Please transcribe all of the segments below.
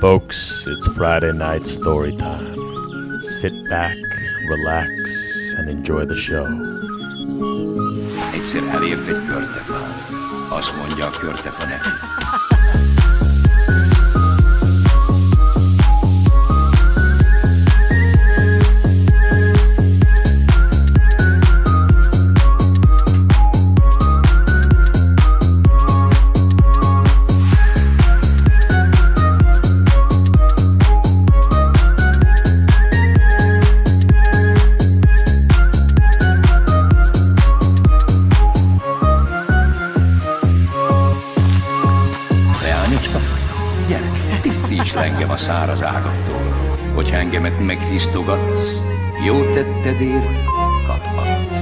Folks, it's Friday night story time. Sit back, relax, and enjoy the show. Egyszer elért egy körtefán. Azt mondja, a körtefa neki. Engem a száraz ágattól, hogy engemet megtisztogatsz, jó tettedért kaphatsz.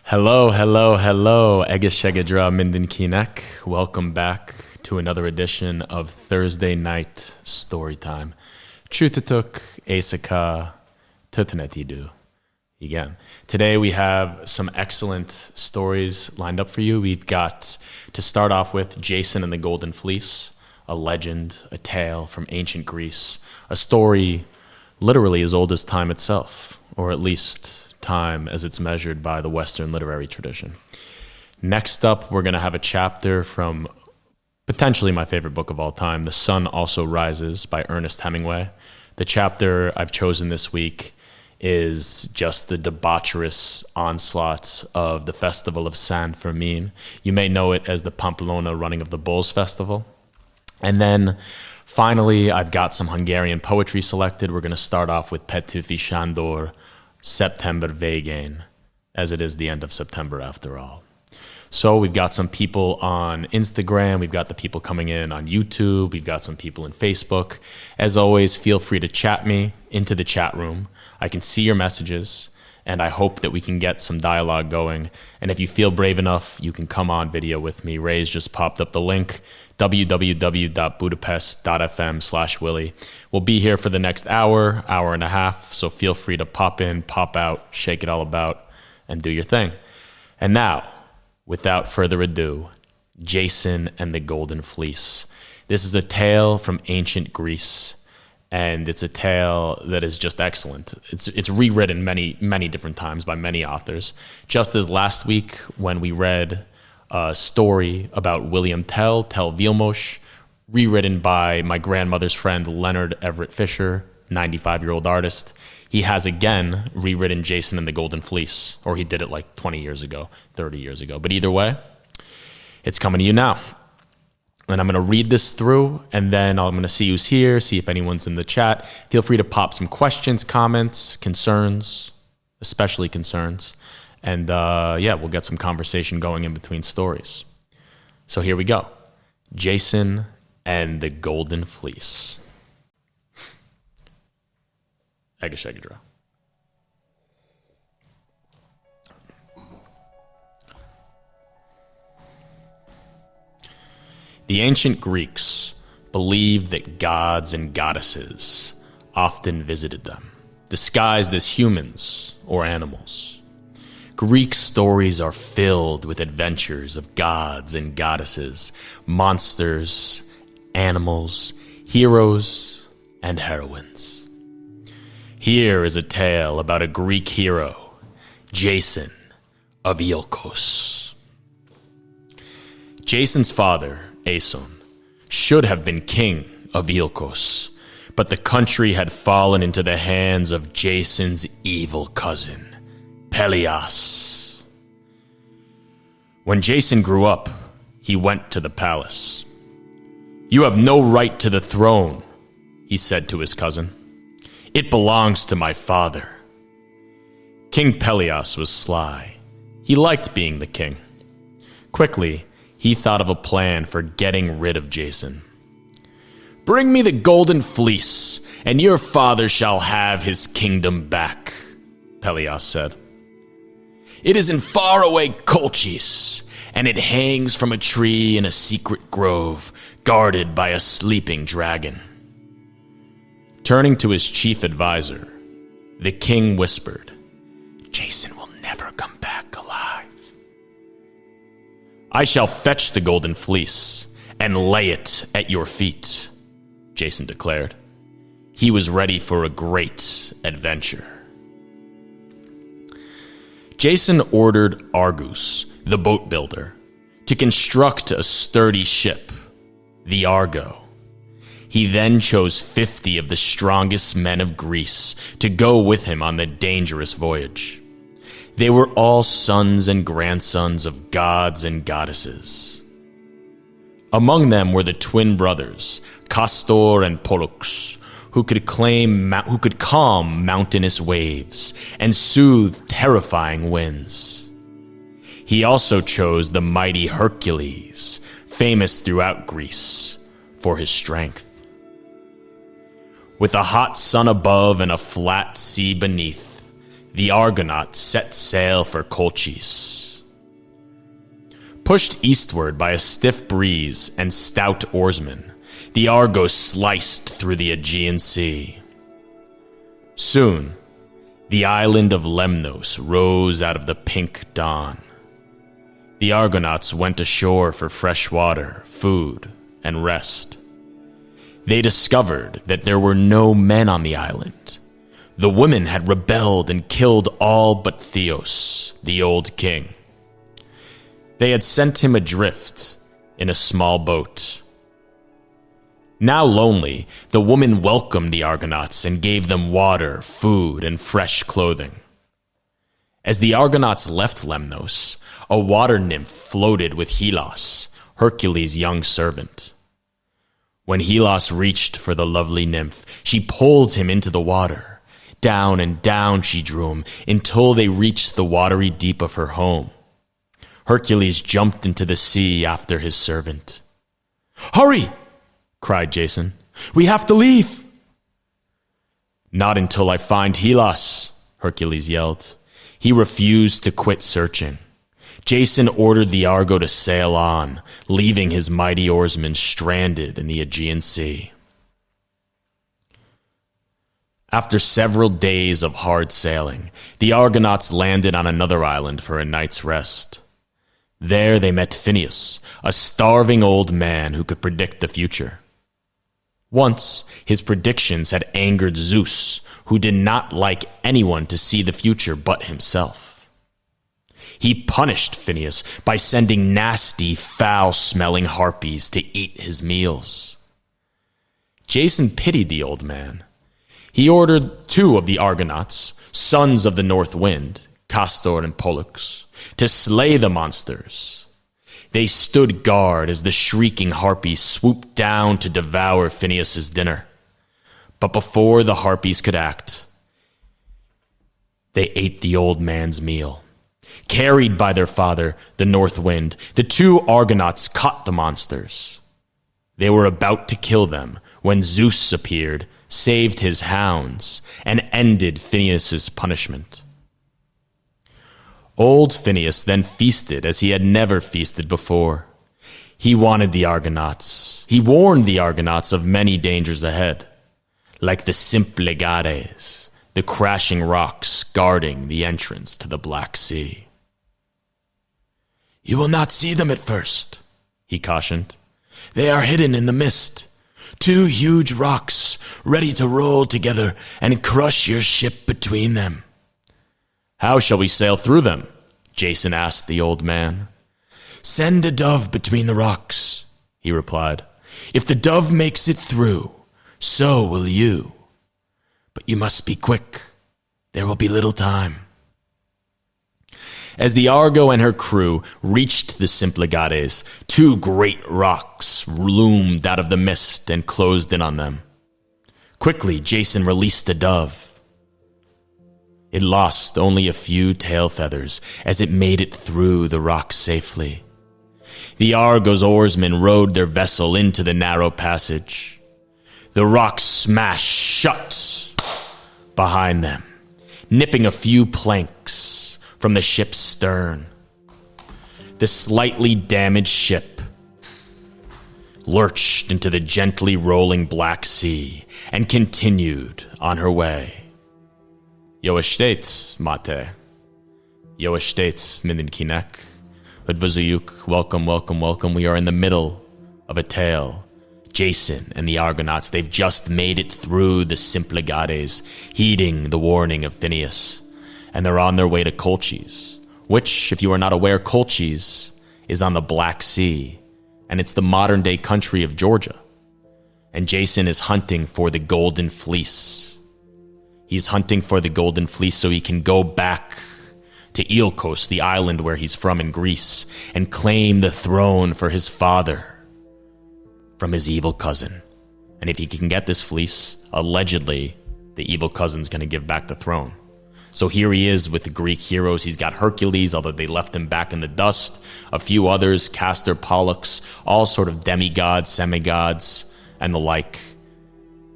Hello, egészségedre mindenkinek. Welcome back to another edition of Thursday Night Storytime. Csütörtök éjszaka történetidő. Again. Today we have some excellent stories lined up for you. We've got to start off with Jason and the Golden Fleece, a legend, a tale from ancient Greece, a story literally as old as time itself, or at least time as it's measured by the Western literary tradition. Next up, we're going to have a chapter from potentially my favorite book of all time, The Sun Also Rises by Ernest Hemingway. The chapter I've chosen this week is just the debaucherous onslaught of the Festival of San Fermin. You may know it as the Pamplona Running of the Bulls Festival. And then finally, I've got some Hungarian poetry selected. We're going to start off with Petőfi Sándor, September Végén, as it is the end of September after all. So we've got some people on Instagram, we've got the people coming in on YouTube, we've got some people in Facebook. As always, feel free to chat me into the chat room. I can see your messages, and I hope that we can get some dialogue going. And if you feel brave enough, you can come on video with me. Ray's just popped up the link, www.budapest.fm/Willie. We'll be here for the next hour and a half, so feel free to pop in, pop out, shake it all about, and do your thing. And now, without further ado, Jason and the Golden Fleece. This is a tale from ancient Greece, and it's a tale that is just excellent. It's rewritten many different times by many authors. Just as last week when we read a story about William Tell Vilmos, rewritten by my grandmother's friend Leonard Everett Fisher, 95-year-old artist. He has again rewritten Jason and the Golden Fleece, or he did it like 20 years ago, 30 years ago. But either way, it's coming to you now. And I'm going to read this through, and then I'm going to see who's here, see if anyone's in the chat. Feel free to pop some questions, comments, concerns, especially concerns. And we'll get some conversation going in between stories. So here we go. Jason and the Golden Fleece. Egészségedre. The ancient Greeks believed that gods and goddesses often visited them, disguised as humans or animals. Greek stories are filled with adventures of gods and goddesses, monsters, animals, heroes, and heroines. Here is a tale about a Greek hero, Jason of Iolkos. Jason's father, Aeson, should have been king of Iolkos, but the country had fallen into the hands of Jason's evil cousin, Pelias. When Jason grew up, he went to the palace. "You have no right to the throne," he said to his cousin. "It belongs to my father." King Pelias was sly. He liked being the king. Quickly, he thought of a plan for getting rid of Jason. "Bring me the Golden Fleece, and your father shall have his kingdom back," Pelias said. "It is in faraway Colchis, and it hangs from a tree in a secret grove, guarded by a sleeping dragon." Turning to his chief advisor, the king whispered, "Jason will never come back alive." I shall fetch the golden fleece and lay it at your feet, Jason declared. He was ready for a great adventure. Jason ordered Argus, the boat builder, to construct a sturdy ship, the Argo. He then chose 50 of the strongest men of Greece to go with him on the dangerous voyage. They were all sons and grandsons of gods and goddesses. Among them were the twin brothers, Castor and Pollux, who could calm mountainous waves and soothe terrifying winds. He also chose the mighty Hercules, famous throughout Greece for his strength. With a hot sun above and a flat sea beneath, the Argonauts set sail for Colchis. Pushed eastward by a stiff breeze and stout oarsmen, the Argo sliced through the Aegean Sea. Soon, the island of Lemnos rose out of the pink dawn. The Argonauts went ashore for fresh water, food, and rest. They discovered that there were no men on the island. The women had rebelled and killed all but Theos, the old king. They had sent him adrift in a small boat. Now lonely, the woman welcomed the Argonauts and gave them water, food, and fresh clothing. As the Argonauts left Lemnos, a water nymph floated with Helos, Hercules' young servant. When Helos reached for the lovely nymph, she pulled him into the water. Down and down she drew him until they reached the watery deep of her home. Hercules jumped into the sea after his servant. "Hurry!" cried Jason. "We have to leave!" "Not until I find Helos," Hercules yelled. He refused to quit searching. Jason ordered the Argo to sail on, leaving his mighty oarsmen stranded in the Aegean Sea. After several days of hard sailing, the Argonauts landed on another island for a night's rest. There they met Phineus, a starving old man who could predict the future. Once, his predictions had angered Zeus, who did not like anyone to see the future but himself. He punished Phineus by sending nasty, foul-smelling harpies to eat his meals. Jason pitied the old man. He ordered 2 of the Argonauts, sons of the north wind, Castor and Pollux, to slay the monsters. They stood guard as the shrieking harpies swooped down to devour Phineus's dinner. But before the harpies could act, they ate the old man's meal. Carried by their father, the north wind, the 2 Argonauts caught the monsters. They were about to kill them when Zeus appeared, saved his hounds, and ended Phineus's punishment. Old Phineus then feasted as he had never feasted before. He warned the Argonauts of many dangers ahead, like the Symplegades, the crashing rocks guarding the entrance to the Black Sea. "You will not see them at first," he cautioned. "They are hidden in the mist. 2 huge rocks ready to roll together and crush your ship between them." "How shall we sail through them?" Jason asked the old man. "Send a dove between the rocks," he replied. "If the dove makes it through, so will you. But you must be quick. There will be little time." As the Argo and her crew reached the Symplegades, 2 great rocks loomed out of the mist and closed in on them. Quickly, Jason released the dove. It lost only a few tail feathers as it made it through the rocks safely. The Argo's oarsmen rowed their vessel into the narrow passage. The rocks smashed shut behind them, nipping a few planks from the ship's stern. The slightly damaged ship lurched into the gently rolling Black Sea and continued on her way. "Jo estate, mate. Jo estate, mindenkinek. Udvazuyuk, welcome, welcome, welcome. We are in the middle of a tale. Jason and the Argonauts, they've just made it through the Symplegades, heeding the warning of Phineas. And they're on their way to Colchis, which, if you are not aware, Colchis is on the Black Sea, and it's the modern-day country of Georgia. And Jason is hunting for the Golden Fleece. He's hunting for the Golden Fleece so he can go back to Iolkos, the island where he's from in Greece, and claim the throne for his father from his evil cousin. And if he can get this fleece, allegedly, the evil cousin's going to give back the throne. So here he is with the Greek heroes. He's got Hercules, although they left him back in the dust. A few others, Castor, Pollux, all sort of demigods, semigods, and the like.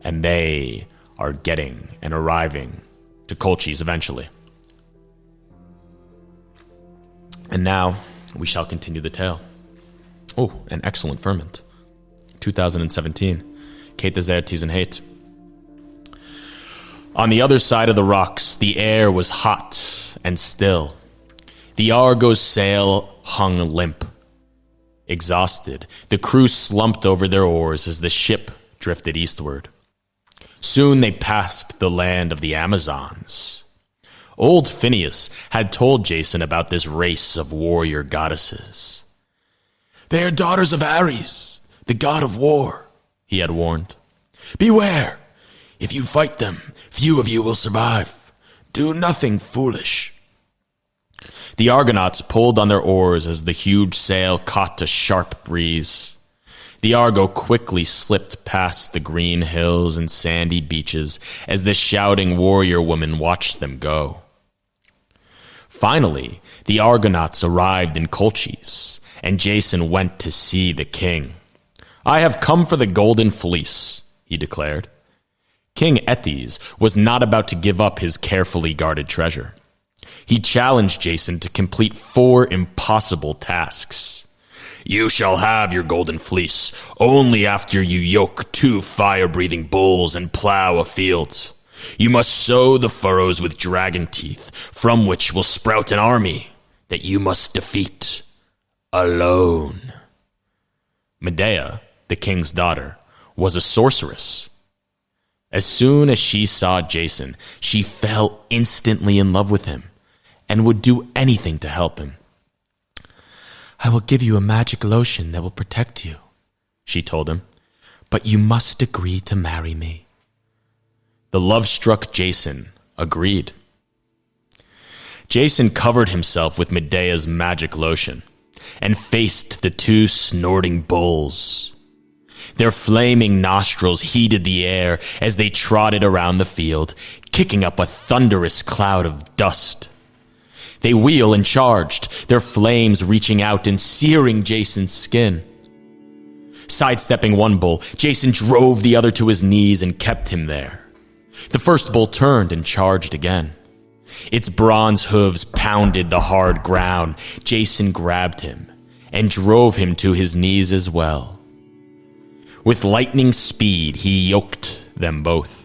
And they are getting and arriving to Colchis eventually. And now we shall continue the tale. Oh, an excellent ferment. 2017. Kate the Zertes and Hate. On the other side of the rocks, the air was hot and still. The Argo's sail hung limp. Exhausted, the crew slumped over their oars as the ship drifted eastward. Soon they passed the land of the Amazons. Old Phineas had told Jason about this race of warrior goddesses. "They are daughters of Ares, the god of war," he had warned. "Beware! If you fight them, few of you will survive. Do nothing foolish." The Argonauts pulled on their oars as the huge sail caught a sharp breeze. The Argo quickly slipped past the green hills and sandy beaches as the shouting warrior woman watched them go. Finally, the Argonauts arrived in Colchis, and Jason went to see the king. "I have come for the Golden Fleece," he declared. King Etes was not about to give up his carefully guarded treasure. He challenged Jason to complete 4 impossible tasks. "You shall have your Golden Fleece only after you yoke 2 fire-breathing bulls and plow a field. You must sow the furrows with dragon teeth, from which will sprout an army that you must defeat alone." Medea, the king's daughter, was a sorceress. As soon as she saw Jason, she fell instantly in love with him and would do anything to help him. "I will give you a magic lotion that will protect you," she told him, "but you must agree to marry me." The love-struck Jason agreed. Jason covered himself with Medea's magic lotion and faced the 2 snorting bulls. Their flaming nostrils heated the air as they trotted around the field, kicking up a thunderous cloud of dust. They wheeled and charged, their flames reaching out and searing Jason's skin. Sidestepping one bull, Jason drove the other to his knees and kept him there. The first bull turned and charged again. Its bronze hooves pounded the hard ground. Jason grabbed him and drove him to his knees as well. With lightning speed, he yoked them both.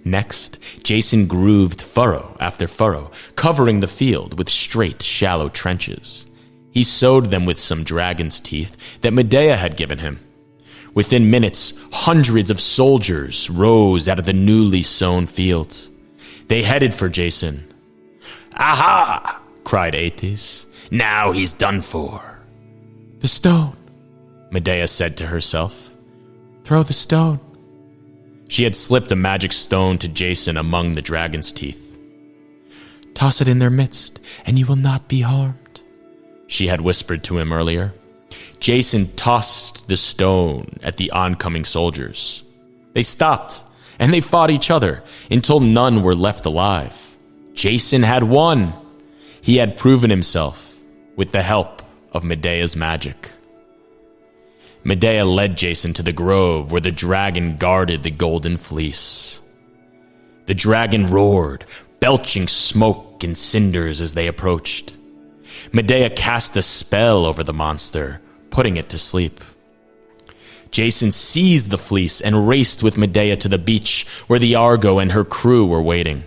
Next, Jason grooved furrow after furrow, covering the field with straight, shallow trenches. He sowed them with some dragon's teeth that Medea had given him. Within minutes, hundreds of soldiers rose out of the newly sown fields. They headed for Jason. "Aha!" cried Aetes. "Now he's done for." "The stone," Medea said to herself. "Throw the stone." She had slipped a magic stone to Jason among the dragon's teeth. "Toss it in their midst, and you will not be harmed," she had whispered to him earlier. Jason tossed the stone at the oncoming soldiers. They stopped, and they fought each other until none were left alive. Jason had won. He had proven himself with the help of Medea's magic. Medea led Jason to the grove where the dragon guarded the Golden Fleece. The dragon roared, belching smoke and cinders as they approached. Medea cast a spell over the monster, putting it to sleep. Jason seized the fleece and raced with Medea to the beach where the Argo and her crew were waiting.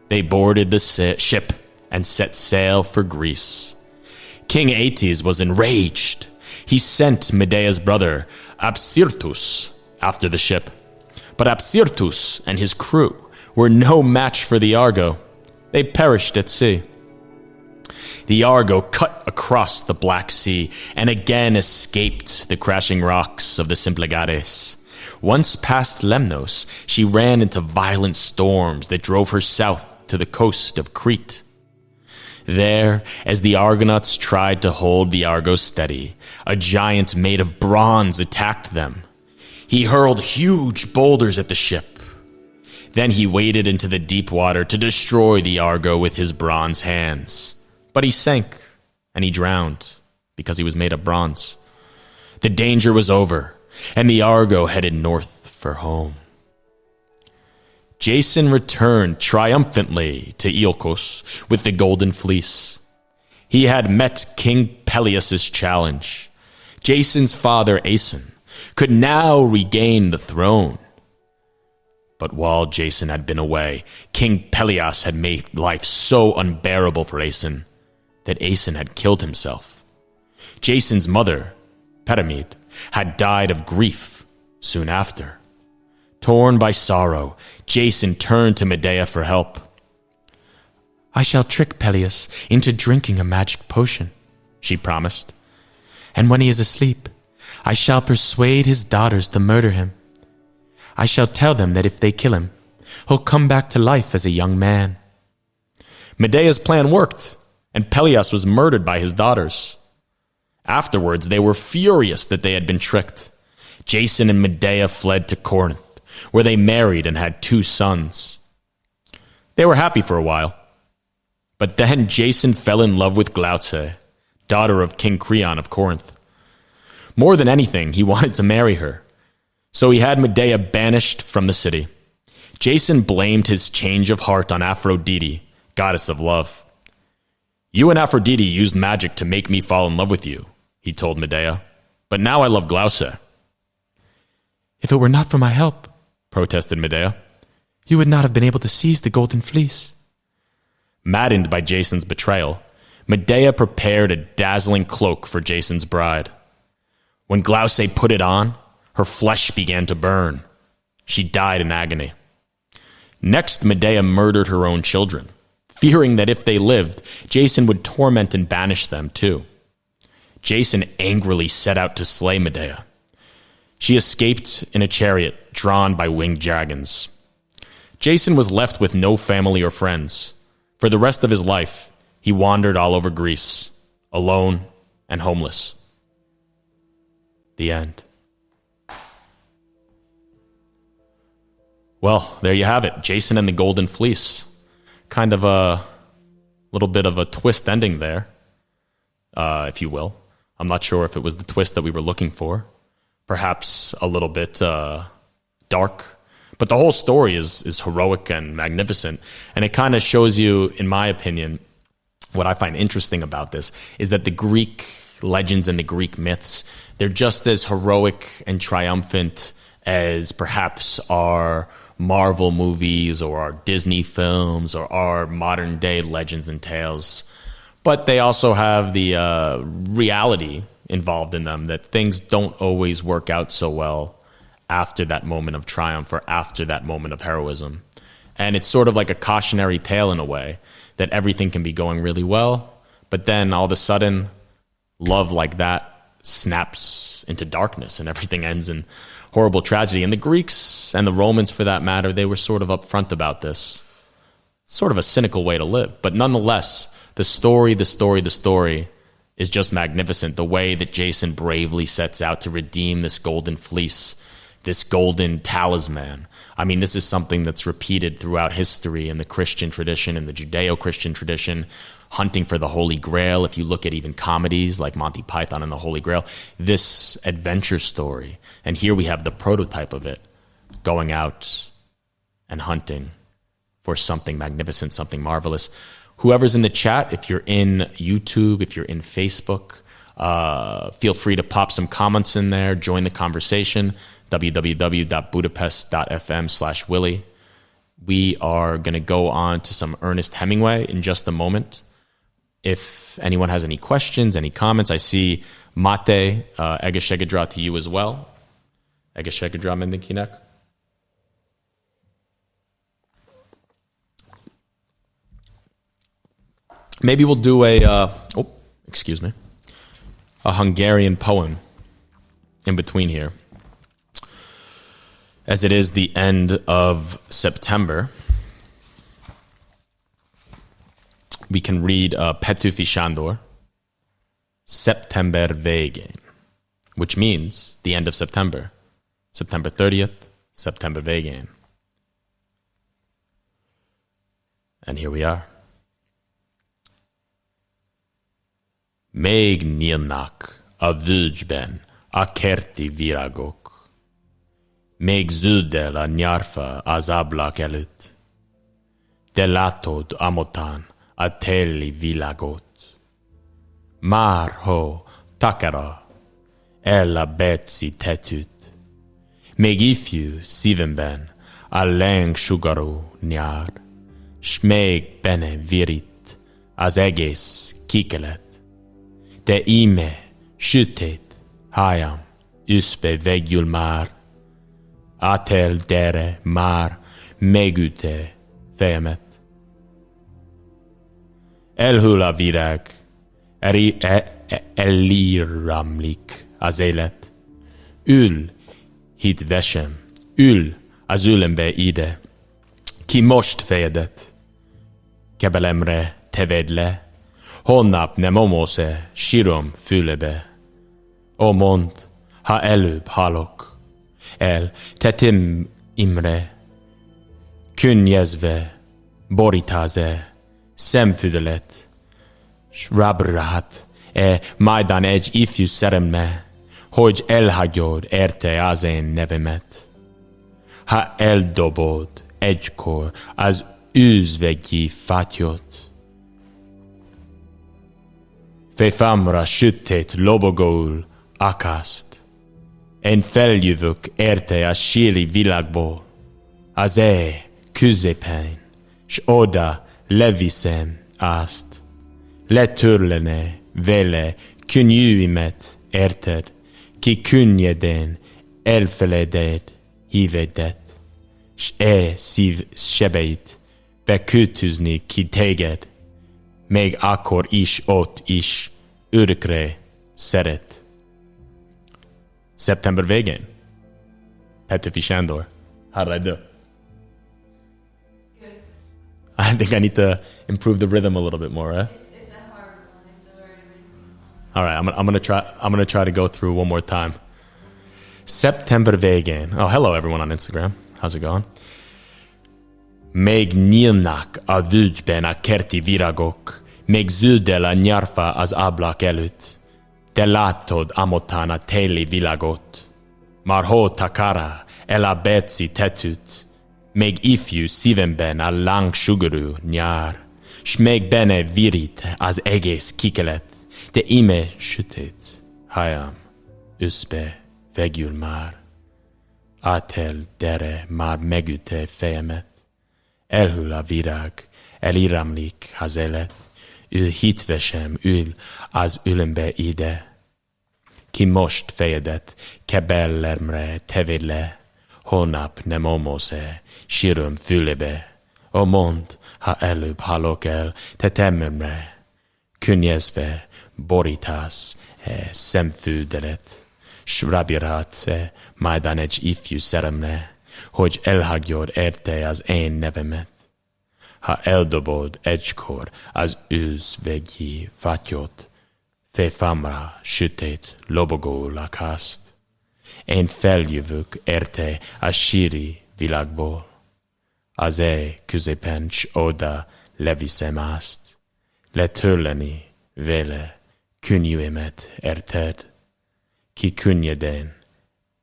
They boarded the ship and set sail for Greece. King Aetes was enraged. He sent Medea's brother, Apsyrtus, after the ship. But Apsyrtus and his crew were no match for the Argo. They perished at sea. The Argo cut across the Black Sea and again escaped the crashing rocks of the Symplegades. Once past Lemnos, she ran into violent storms that drove her south to the coast of Crete. There, as the Argonauts tried to hold the Argo steady, a giant made of bronze attacked them. He hurled huge boulders at the ship. Then he waded into the deep water to destroy the Argo with his bronze hands. But he sank, and he drowned, because he was made of bronze. The danger was over, and the Argo headed north for home. Jason returned triumphantly to Iolcos with the golden fleece. He had met King Peleus' challenge. Jason's father, Aeson, could now regain the throne. But while Jason had been away, King Peleus had made life so unbearable for Aeson that Aeson had killed himself. Jason's mother, Petamede, had died of grief soon after. Torn by sorrow, Jason turned to Medea for help. "I shall trick Peleus into drinking a magic potion," she promised. "And when he is asleep, I shall persuade his daughters to murder him. I shall tell them that if they kill him, he'll come back to life as a young man." Medea's plan worked, and Peleus was murdered by his daughters. Afterwards, they were furious that they had been tricked. Jason and Medea fled to Corinth, where they married and had 2 sons. They were happy for a while. But then Jason fell in love with Glauce, daughter of King Creon of Corinth. More than anything, he wanted to marry her. So he had Medea banished from the city. Jason blamed his change of heart on Aphrodite, goddess of love. "You and Aphrodite used magic to make me fall in love with you," he told Medea. "But now I love Glauce." "If it were not for my help," protested Medea, "you would not have been able to seize the golden fleece." Maddened by Jason's betrayal, Medea prepared a dazzling cloak for Jason's bride. When Glauce put it on, her flesh began to burn. She died in agony. Next, Medea murdered her own children, fearing that if they lived, Jason would torment and banish them too. Jason angrily set out to slay Medea. She escaped in a chariot drawn by winged dragons. Jason was left with no family or friends. For the rest of his life, he wandered all over Greece, alone and homeless. The end. Well, there you have it. Jason and the Golden Fleece. Kind of a little bit of a twist ending there, if you will. I'm not sure if it was the twist that we were looking for. Perhaps a little bit dark. But the whole story is heroic and magnificent. And it kind of shows you, in my opinion, what I find interesting about this is that the Greek legends and the Greek myths, they're just as heroic and triumphant as perhaps our Marvel movies or our Disney films or our modern day legends and tales. But they also have the reality involved in them, that things don't always work out so well after that moment of triumph or after that moment of heroism. And it's sort of like a cautionary tale in a way, that everything can be going really well, but then all of a sudden, love like that snaps into darkness and everything ends in horrible tragedy. And the Greeks and the Romans, for that matter, they were sort of upfront about this. Sort of a cynical way to live. But nonetheless, the story is just magnificent. The way that Jason bravely sets out to redeem this golden fleece, this golden talisman. I mean, this is something that's repeated throughout history in the Christian tradition, in the Judeo-Christian tradition, hunting for the Holy Grail. If you look at even comedies like Monty Python and the Holy Grail, this adventure story. And here we have the prototype of it, going out and hunting for something magnificent, something marvelous. Whoever's in the chat, if you're in YouTube, if you're in Facebook, feel free to pop some comments in there, join the conversation, www.budapest.fm/Willie. We are going to go on to some Ernest Hemingway in just a moment. If anyone has any questions, any comments, I see Mate, Egészségedre to you as well. Egészségedre mindenkinek. Maybe we'll do a Hungarian poem in between here. As it is the end of September, we can read Petőfi Sándor, September végén, which means the end of September. September 30th, September végén. And here we are. Még nyílnak a völgyben a kerti virágok. Még zöldel a nyárfa az ablak előtt. Te látod amotán a téli világot. Már ho takara el a betszi tetőt. Még ifjú szívemben a lengsugarú nyár, s még benne virít az egész kikelet. De íme sötét hájam őszbe végül már, átel dere már megüte fejemet. Elhull a virág, elíramlik az élet. Ül, hit vesem, ül az ölembe ide. Ki most fejedet, kebelemre teved le, holnap nem omolsz-e sírom fülebe. Ó, mondd, ha előbb halok el, tetem imre, könnyezve borítáz-e szemfüdelet, s rábrát-e majdán egy ifjú szeremre, hogy elhagyod érte az én nevemet. Ha eldobod egykor az özvegyi fátyot, fejfámra sötét lobogóul akaszt. Én feljövök érte a síri világból, az középen, s oda leviszem azt. Letörlene vele könnyűimet érted, ki könnyeden elfeleded hívedet, s szív sebeit bekötözni ki téged, még akkor is ott is örökre szeret. September végén. Petőfi Sándor. How did I do? Good. I think I need to improve the rhythm a little bit more, right? It's a hard one. It's a very rhythmic one. All right, I'm gonna try to go through one more time. September végén. Oh, hello everyone on Instagram. How's it going? Még nyílnak a völgyben a kerti virágok, még zöldel a nyárfa az ablak előtt. Te látod amotán a téli világot. Már ho takara el a betszi tetőt, még ifjú szívemben a láng-sugarú nyár, s még benne virít az egész kikelet, de íme sötét hájam őszbe végül már. Átel dere már megüte fejemet. Elhull a virág, elíramlik az élet, ő hitvesem ül az ölembe ide. Ki most fejedet kebellemre teved le, holnap nem omolsz-e sírom fülebe. Ó, mondd, ha előbb halok el tetememre, könnyezve borítász-e szemfüdelet, s rábírhatsz-e majdán egy ifjú szeremre, hogy elhagyod érte az én nevemet. Ha eldobod egykor az özvegyi fátyot, fejfámra sötét lobogó lakászt. Én feljövök érte a síri világból, az középen s oda leviszem azt. Letörleni vele könnyűemet érted, ki könnyeden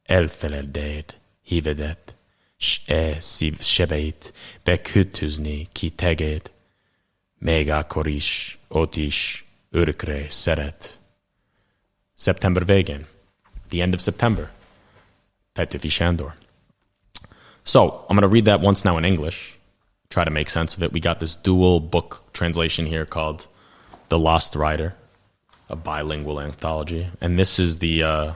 elfeleded hívedet, s szív sebeit bekötözni ki teged, még akkor is, ott is örökre szeret. September végén, the end of September, Petőfi Sándor. So, I'm going to read that once now in English, try to make sense of it. We got this dual book translation here called The Lost Rider, a bilingual anthology. And this is the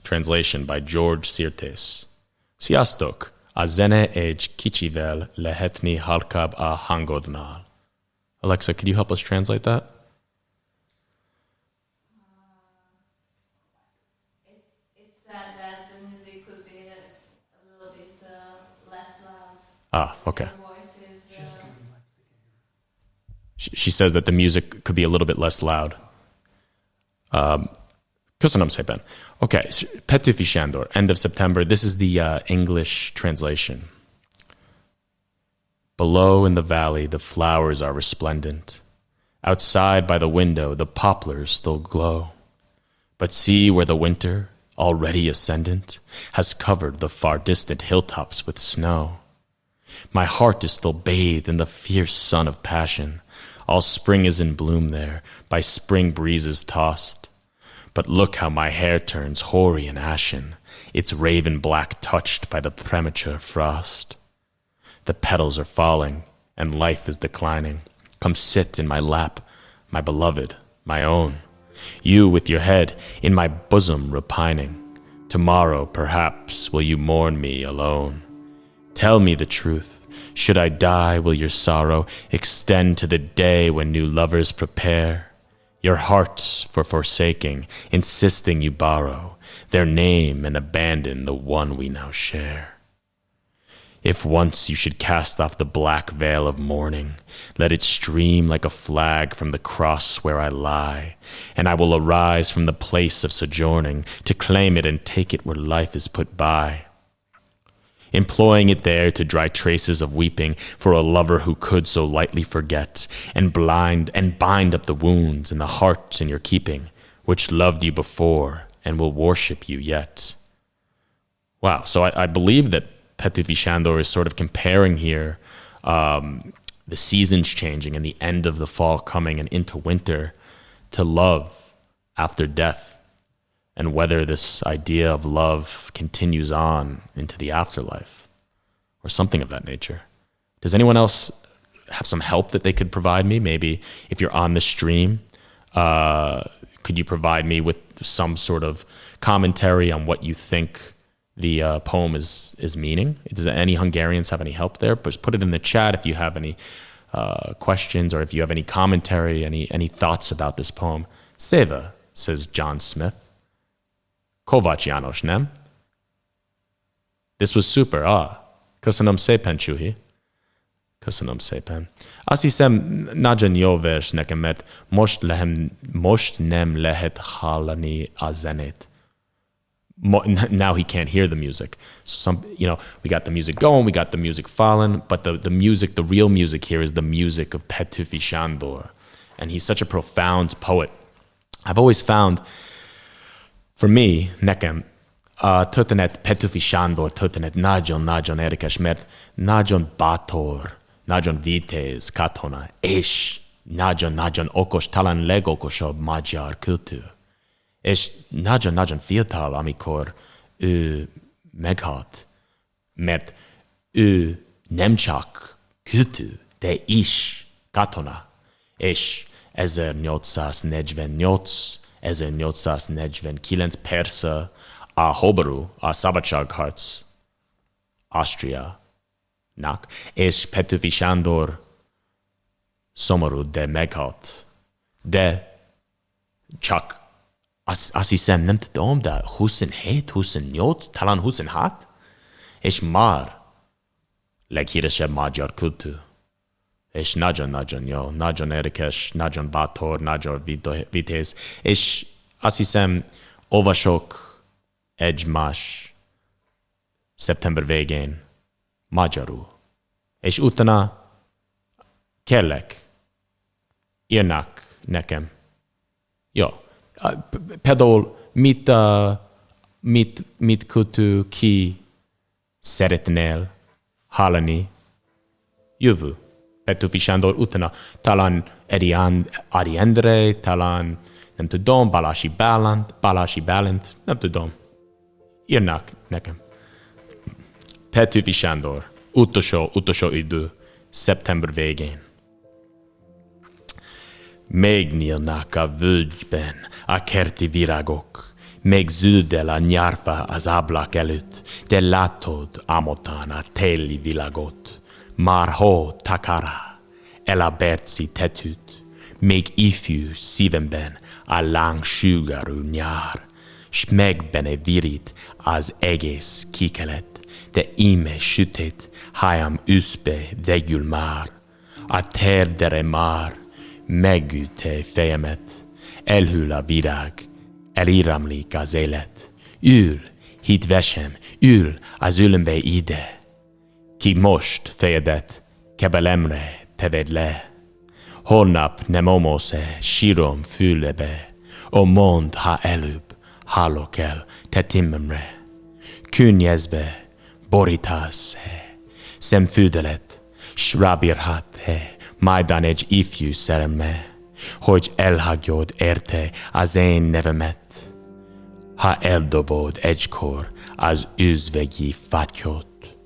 translation by George Sirtes. Sziasztok! A zene egy kicsivel lehetni halkább a hangodnál. Alexa, could you help us translate that? It's said that the music could be a little bit less loud. Ah, okay. So voices, She says that the music could be a little bit less loud. Köszönöm szépen. Okay, Petőfi Sándor, end of September. This is the English translation. Below in the valley, the flowers are resplendent. Outside by the window, the poplars still glow. But see where the winter, already ascendant, has covered the far distant hilltops with snow. My heart is still bathed in the fierce sun of passion. All spring is in bloom there, by spring breezes tossed. But look how my hair turns hoary and ashen, its raven black touched by the premature frost. The petals are falling, and life is declining. Come sit in my lap, my beloved, my own. You with your head in my bosom repining. Tomorrow, perhaps, will you mourn me alone? Tell me the truth. Should I die, will your sorrow extend to the day when new lovers prepare? Your hearts for forsaking, insisting you borrow their name and abandon the one we now share. If once you should cast off the black veil of mourning, let it stream like a flag from the cross where I lie, and I will arise from the place of sojourning to claim it and take it where life is put by. Employing it there to dry traces of weeping for a lover who could so lightly forget, and bind up the wounds in the hearts in your keeping, which loved you before and will worship you yet. Wow, so I believe that Petőfi Sándor is sort of comparing here the seasons changing and the end of the fall coming and into winter to love after death. And whether this idea of love continues on into the afterlife or something of that nature. Does anyone else have some help that they could provide me? Maybe if you're on the stream, could you provide me with some sort of commentary on what you think the poem is meaning? Does any Hungarians have any help there? Just put it in the chat if you have any questions or if you have any commentary, any thoughts about this poem. Seva, says John Smith. Kovács János, nem? This was super. Köszönöm szépen, Csuhi. Köszönöm szépen. Azt hiszem, nagyon jó vers nekem, mert most nem lehet hallani a zenét. Now he can't hear the music. So we got the music going, we got the music falling, but the music, the real music here is the music of Petőfi Sándor. And he's such a profound poet. I've always found, for me, nekem, a történet, Petőfi Sándor történet nagyon érdekes, mert nagyon bátor, nagyon vitéz katona, és nagyon okos, talán legokosabb magyar kultúr. És nagyon fiatal, amikor ő meghalt, mert ő nem csak kultúr, de is katona. És 1848 persze a háború, a szabadságharc Ausztriának, és Petőfi Sándor szomorú, de meghalt. De csak azt hiszem, nem tudom, de 27, talán 26, és már leghíresebb magyar kultúr. És nagyon jó, nagyon érdekes, nagyon bátor, nagyon vitéz. És azt hiszem, olvasok egymás szeptember végén magyarul. És utána kérlek, írnak nekem. Jó. Például mit kultúr ki szeretnél hallani jövő? Petőfi Sándor utána talán Adi Endre, talán nem tudom, Balási Bálint, nem tudom. Írnak nekem. Petőfi Sándor, utolsó idő, szeptember végén. Megnyílnak a völgyben a kerti virágok, megzöld el a nyárfa az ablak előtt, de látod ámotán a téli világot. Már hó takara el a berci tetőt, még ifjú szívemben a lángsugárú nyár, s megbene virít az egész kikelet, de íme sütét hájam őszbe vegyül már. A térdere már megütte fejemet, elhűl a virág, eliramlik az élet. Ül, hitvesem, ül az ölömbe ide, ki most fejedet kebelemre teved le. Holnap nem omosz-e sírom fülebe, ó mondd, ha előbb hallok el te tímemre. Könnyezve borítasz-e szemfüdelet, s rábírhat-e majdan egy ifjú szerelme, hogy elhagyod érte az én nevemet. Ha eldobod egykor az özvegyi fattyot,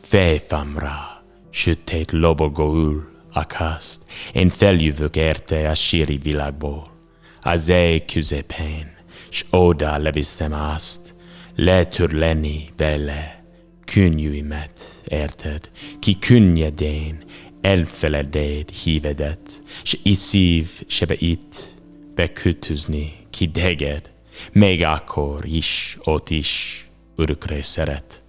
fejfamra sötét lobogóul akaszt, én feljövök érte a síri világból, az éj közepén, s oda leviszem azt, letörleni vele könnyűimet, érted? Ki könnyedén elfeleded hívedet, s i szív sebe itt bekötözni kideged, még akkor is ott is örökre szeret.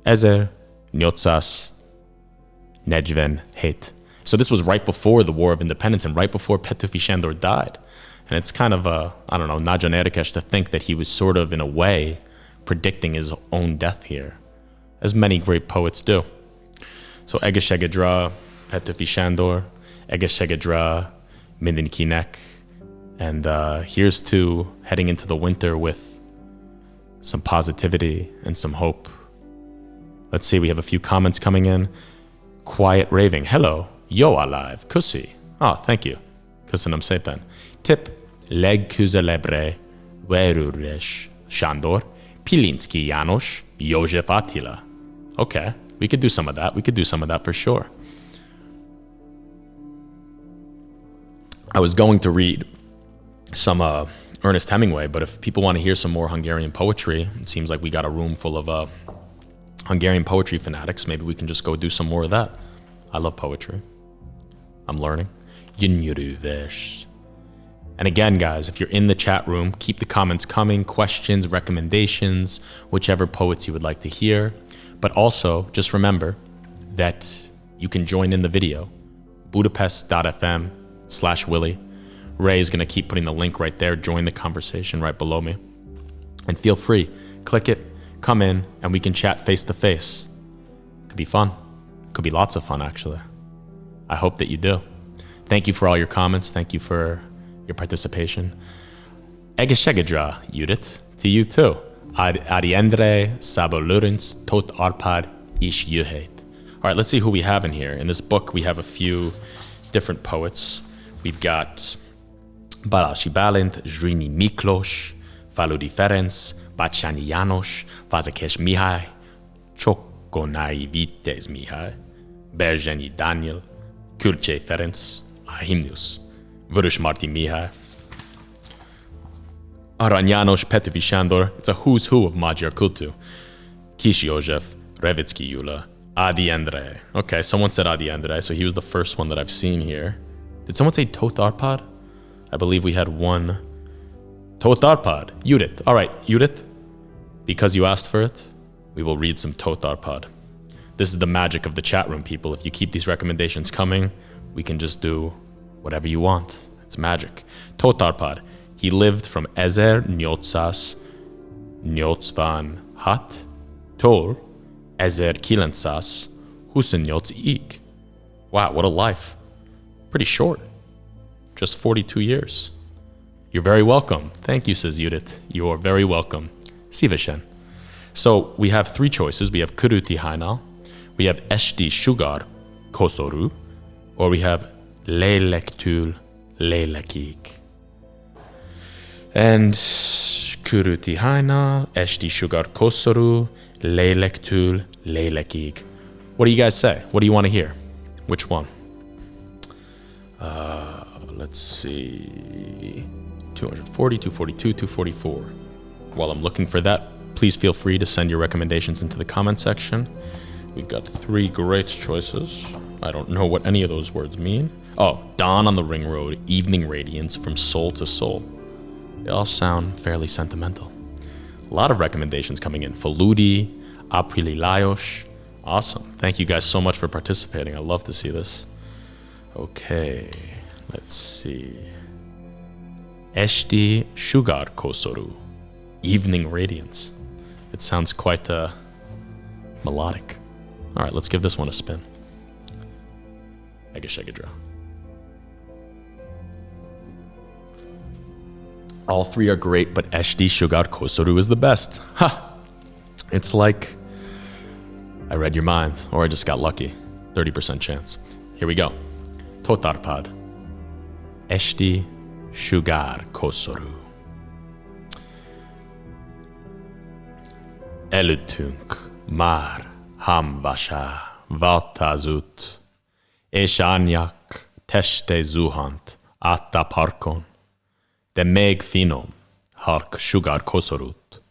1847. So this was right before the War of Independence and right before Petőfi Sándor died. And it's kind of I don't know, nagyon érdekes to think that he was sort of, in a way, predicting his own death here, as many great poets do. So egészségedre, Petőfi Sándor, egészségedre mindenkinek. And here's to heading into the winter with some positivity and some hope. Let's see, we have a few comments coming in. Quiet raving. Hello. Yo alive. Köszi. Oh, thank you. Köszönöm szépen. Tip. Legközelebbre Verőres Sándor, Pilinszky János, József Attila. Okay, we could do some of that. We could do some of that for sure. I was going to read some Ernest Hemingway, but if people want to hear some more Hungarian poetry, it seems like we got a room full of Hungarian poetry fanatics. Maybe we can just go do some more of that. I love poetry. I'm learning. Gyönyörű vers. And again, guys, if you're in the chat room, keep the comments coming, questions, recommendations, whichever poets you would like to hear. But also, just remember that you can join in the video, budapest.fm/Willie. Ray is going to keep putting the link right there. Join the conversation right below me. And feel free, click it, come in, and we can chat face to face. Could be fun. Could be lots of fun, actually. I hope that you do. Thank you for all your comments. Thank you for your participation. Egészségedre, Judith, to you too. Adi Endre, Sabo Lurens, Tot Arpad, Ish Jöhet. All right, let's see who we have in here. In this book, we have a few different poets. We've got Balási Bálint, Zsrinyi Miklós, Faludi Ferenc, Bácsány János, Fazekes Mihály, Csokonai Vitez Mihály, Berzsenyi Dániel, Kürcsé Ferenc, a Himnusz, Vörös Marti Mihály, Arany János, Petőfi Sándor. It's a who's who of Magyar kultúr. Kis József, Revicki Gyula, Adi Endre. Okay, someone said Adi Endre, so he was the first one that I've seen here. Did someone say Tóth Árpád? I believe we had one. Tóth Árpád, Judith. All right, Judith, because you asked for it, we will read some Tóth Árpád. This is the magic of the chat room, people. If you keep these recommendations coming, we can just do whatever you want. It's magic. Tóth Árpád. He lived from 1886 tól 1928-ig. Wow, what a life. Pretty short. Just 42 years. You're very welcome. Thank you, says Judith. You are very welcome. Szívesen. So we have three choices. We have Körúti Hajnal, we have Esti Sugar Koszorú, or we have Lélektől Lélekig. And Körúti Hajnal, Esti Sugar Koszorú, Lélektől Lélekig. What do you guys say? What do you want to hear? Which one? Let's see. 240, 242, 244. While I'm looking for that, please feel free to send your recommendations into the comment section. We've got 3 great choices. I don't know what any of those words mean. Oh, Dawn on the Ring Road, Evening Radiance, From Soul to Soul. They all sound fairly sentimental. A lot of recommendations coming in. Faludi, Aprililaios. Awesome. Thank you guys so much for participating. I love to see this. Okay, let's see. Esti Sugar Kosoru, Evening Radiance. It sounds quite melodic. All right, let's give this one a spin. Egeshegadra. All 3 are great, but Esti Sugar Kosoru is the best. Ha! It's like I read your mind, or I just got lucky. 30% chance. Here we go. Totarpad. Esti Sugar Kosoru. Elütünk már hamvasa változut, és anyák teste zuhant át a parkon, de még finom halk sugar koszorút,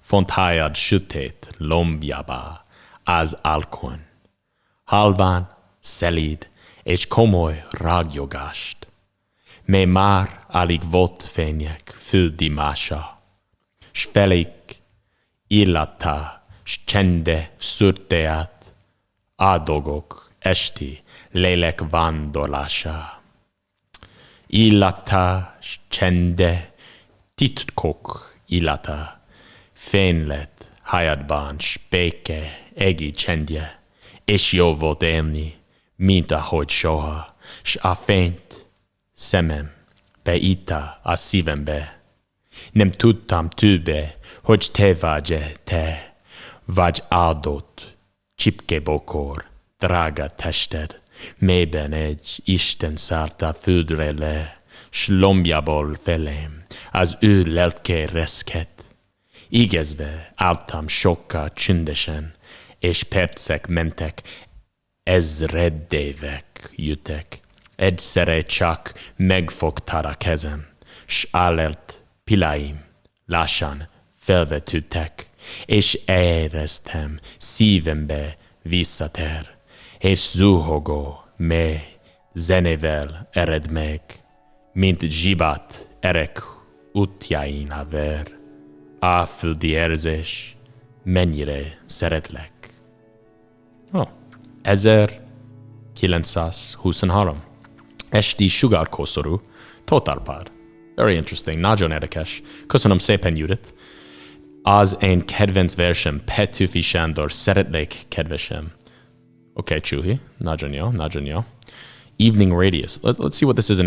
fonthájad sötét lombjába az alkon, halván, szelíd és komoly rágyogást, mely már alig volt fények földi mása, s felék illata, s csende szürteát, áldogok esti lélek vándorlása. Illata, s csende, titkok illata, fénylet hájadban, s béke egi csendje, és jó volt élni, mint ahogy soha, s a fényt szemem beita a szívembe. Nem tudtam többé, hogy te vagy te, vagy áldott, csipkebokor, drága tested, melyben egy Isten szállt a földre le, s lombjából felém az ő lelke reszket. Igezve álltam sokkal csündesen, és percek mentek, ezredévek jöttek. Egyszerre csak megfogtad a kezem, s állelt pilláim lassan felvetődtek, és éreztem szívembe visszatér, és zuhogó mély zenével ered meg, mint zsibat erek útjain a ver. Á, földi érzés, mennyire szeretlek. Oh, 1923. Esti sugárkoszorú, Tóth. Very interesting. Nagyon érdekes. Köszönöm szépen, Judith. Az én kedvenc versem, Petőfi Sándor, szeretlek kedvesem. Okay, Chuhi. Nagyon jó, nagyon jó. Evening Radius. Let's see what this is in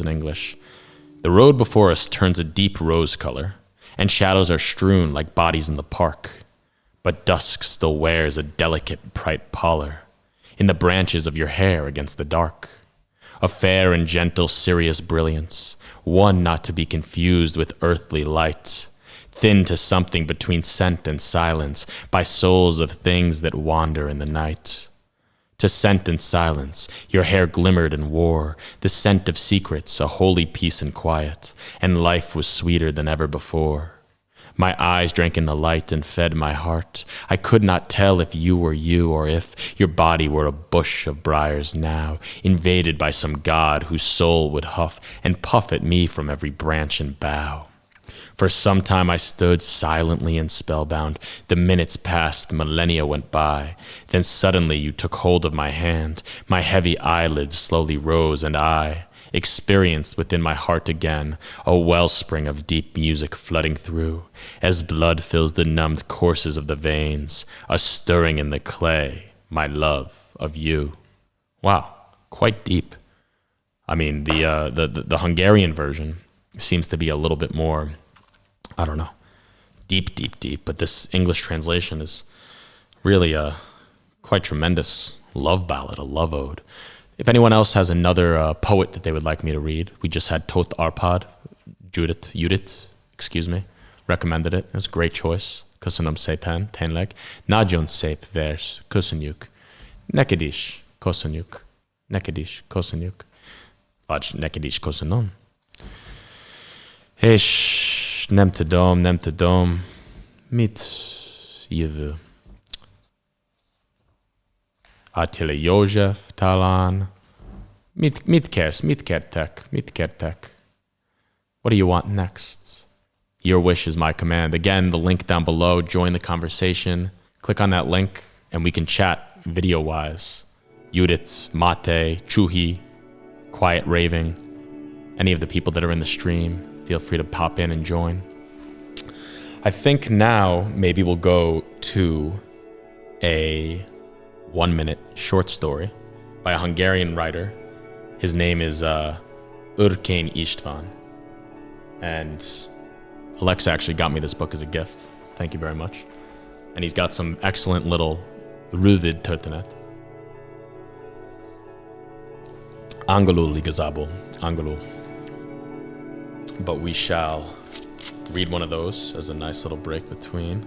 English. The road before us turns a deep rose color, and shadows are strewn like bodies in the park. But dusk still wears a delicate, bright pallor in the branches of your hair against the dark. A fair and gentle, serious brilliance, one not to be confused with earthly light, thin to something between scent and silence, by souls of things that wander in the night. To scent and silence, your hair glimmered and wore the scent of secrets, a holy peace and quiet, and life was sweeter than ever before. My eyes drank in the light and fed my heart. I could not tell if you were you or if your body were a bush of briars now, invaded by some god whose soul would huff and puff at me from every branch and bough. For some time I stood silently and spellbound. The minutes passed, millennia went by. Then suddenly you took hold of my hand. My heavy eyelids slowly rose, and I experienced within my heart again a wellspring of deep music flooding through, as blood fills the numbed courses of the veins, a stirring in the clay, my love of you. Wow, quite deep. I mean, the Hungarian version seems to be a little bit more, I don't know, deep, but this English translation is really a quite tremendous love ballad, a love ode. If anyone else has another poet that they would like me to read, we just had Tóth Árpád, Judith, recommended it. It was a great choice. Köszönöm szépen, tényleg. Nagyon szép vers, köszönjük. Neked is, köszönjük. vagy neked is köszönöm. És nem tudom, mit jövő. Attila József talán. Mit kértek? What do you want next? Your wish is my command. Again, the link down below, join the conversation. Click on that link and we can chat video-wise. Judith, Mate, Chuhi, Quiet Raving, any of the people that are in the stream, feel free to pop in and join. I think now maybe we'll go to a 1-minute short story by a Hungarian writer. His name is Urkén István. And Alexa actually got me this book as a gift. Thank you very much. And he's got some excellent little rövid történet. Angolul igazából. Angolul. But we shall read one of those as a nice little break between.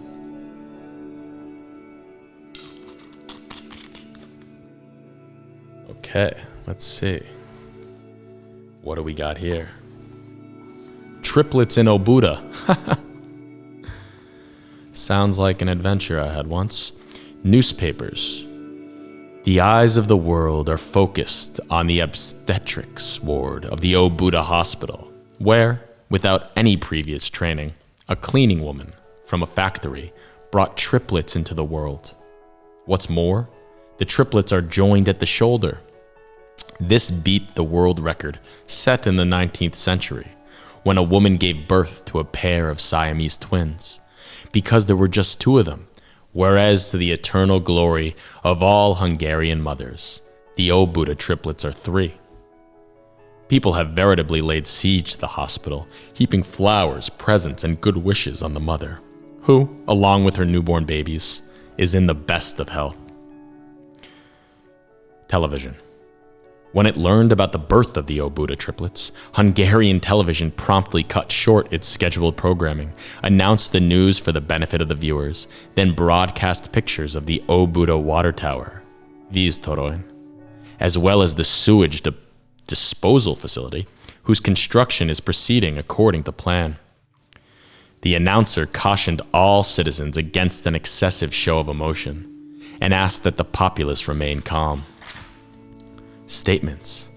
Okay, let's see. What do we got here? Triplets in Óbuda. Sounds like an adventure I had once. Newspapers. The eyes of the world are focused on the obstetrics ward of the Óbuda hospital, where, without any previous training, a cleaning woman from a factory brought triplets into the world. What's more, the triplets are joined at the shoulder. This beat the world record set in the 19th century, when a woman gave birth to a pair of Siamese twins, because there were just 2 of them, whereas to the eternal glory of all Hungarian mothers, the Óbuda triplets are 3. People have veritably laid siege to the hospital, heaping flowers, presents, and good wishes on the mother, who, along with her newborn babies, is in the best of health. Television. When it learned about the birth of the Óbuda triplets, Hungarian television promptly cut short its scheduled programming, announced the news for the benefit of the viewers, then broadcast pictures of the Óbuda water tower, Víztorony, as well as the sewage disposal facility, whose construction is proceeding according to plan. The announcer cautioned all citizens against an excessive show of emotion, and asked that the populace remain calm. Statements.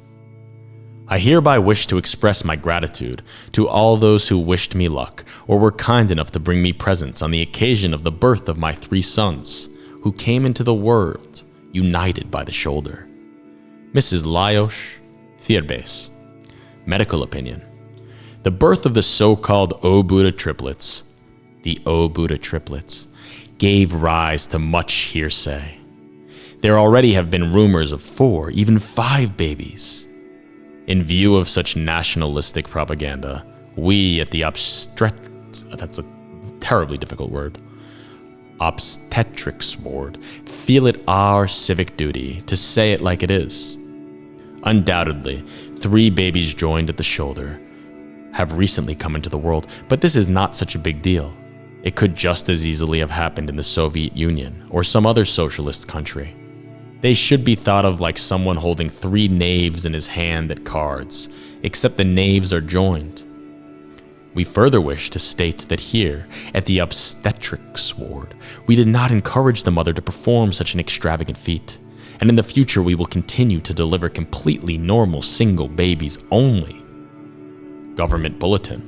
I hereby wish to express my gratitude to all those who wished me luck or were kind enough to bring me presents on the occasion of the birth of my 3 sons, who came into the world united by the shoulder. Mrs. Lajos Fierbész. Medical opinion. The birth of the so-called Óbuda triplets, gave rise to much hearsay. There already have been rumors of 4, even 5 babies. In view of such nationalistic propaganda, we at the that's a terribly difficult word, obstetrics ward, feel it our civic duty to say it like it is. Undoubtedly, 3 babies joined at the shoulder have recently come into the world, but this is not such a big deal. It could just as easily have happened in the Soviet Union or some other socialist country. They should be thought of like someone holding 3 knaves in his hand at cards, except the knaves are joined. We further wish to state that here, at the obstetrics ward, we did not encourage the mother to perform such an extravagant feat, and in the future we will continue to deliver completely normal single babies only. Government Bulletin.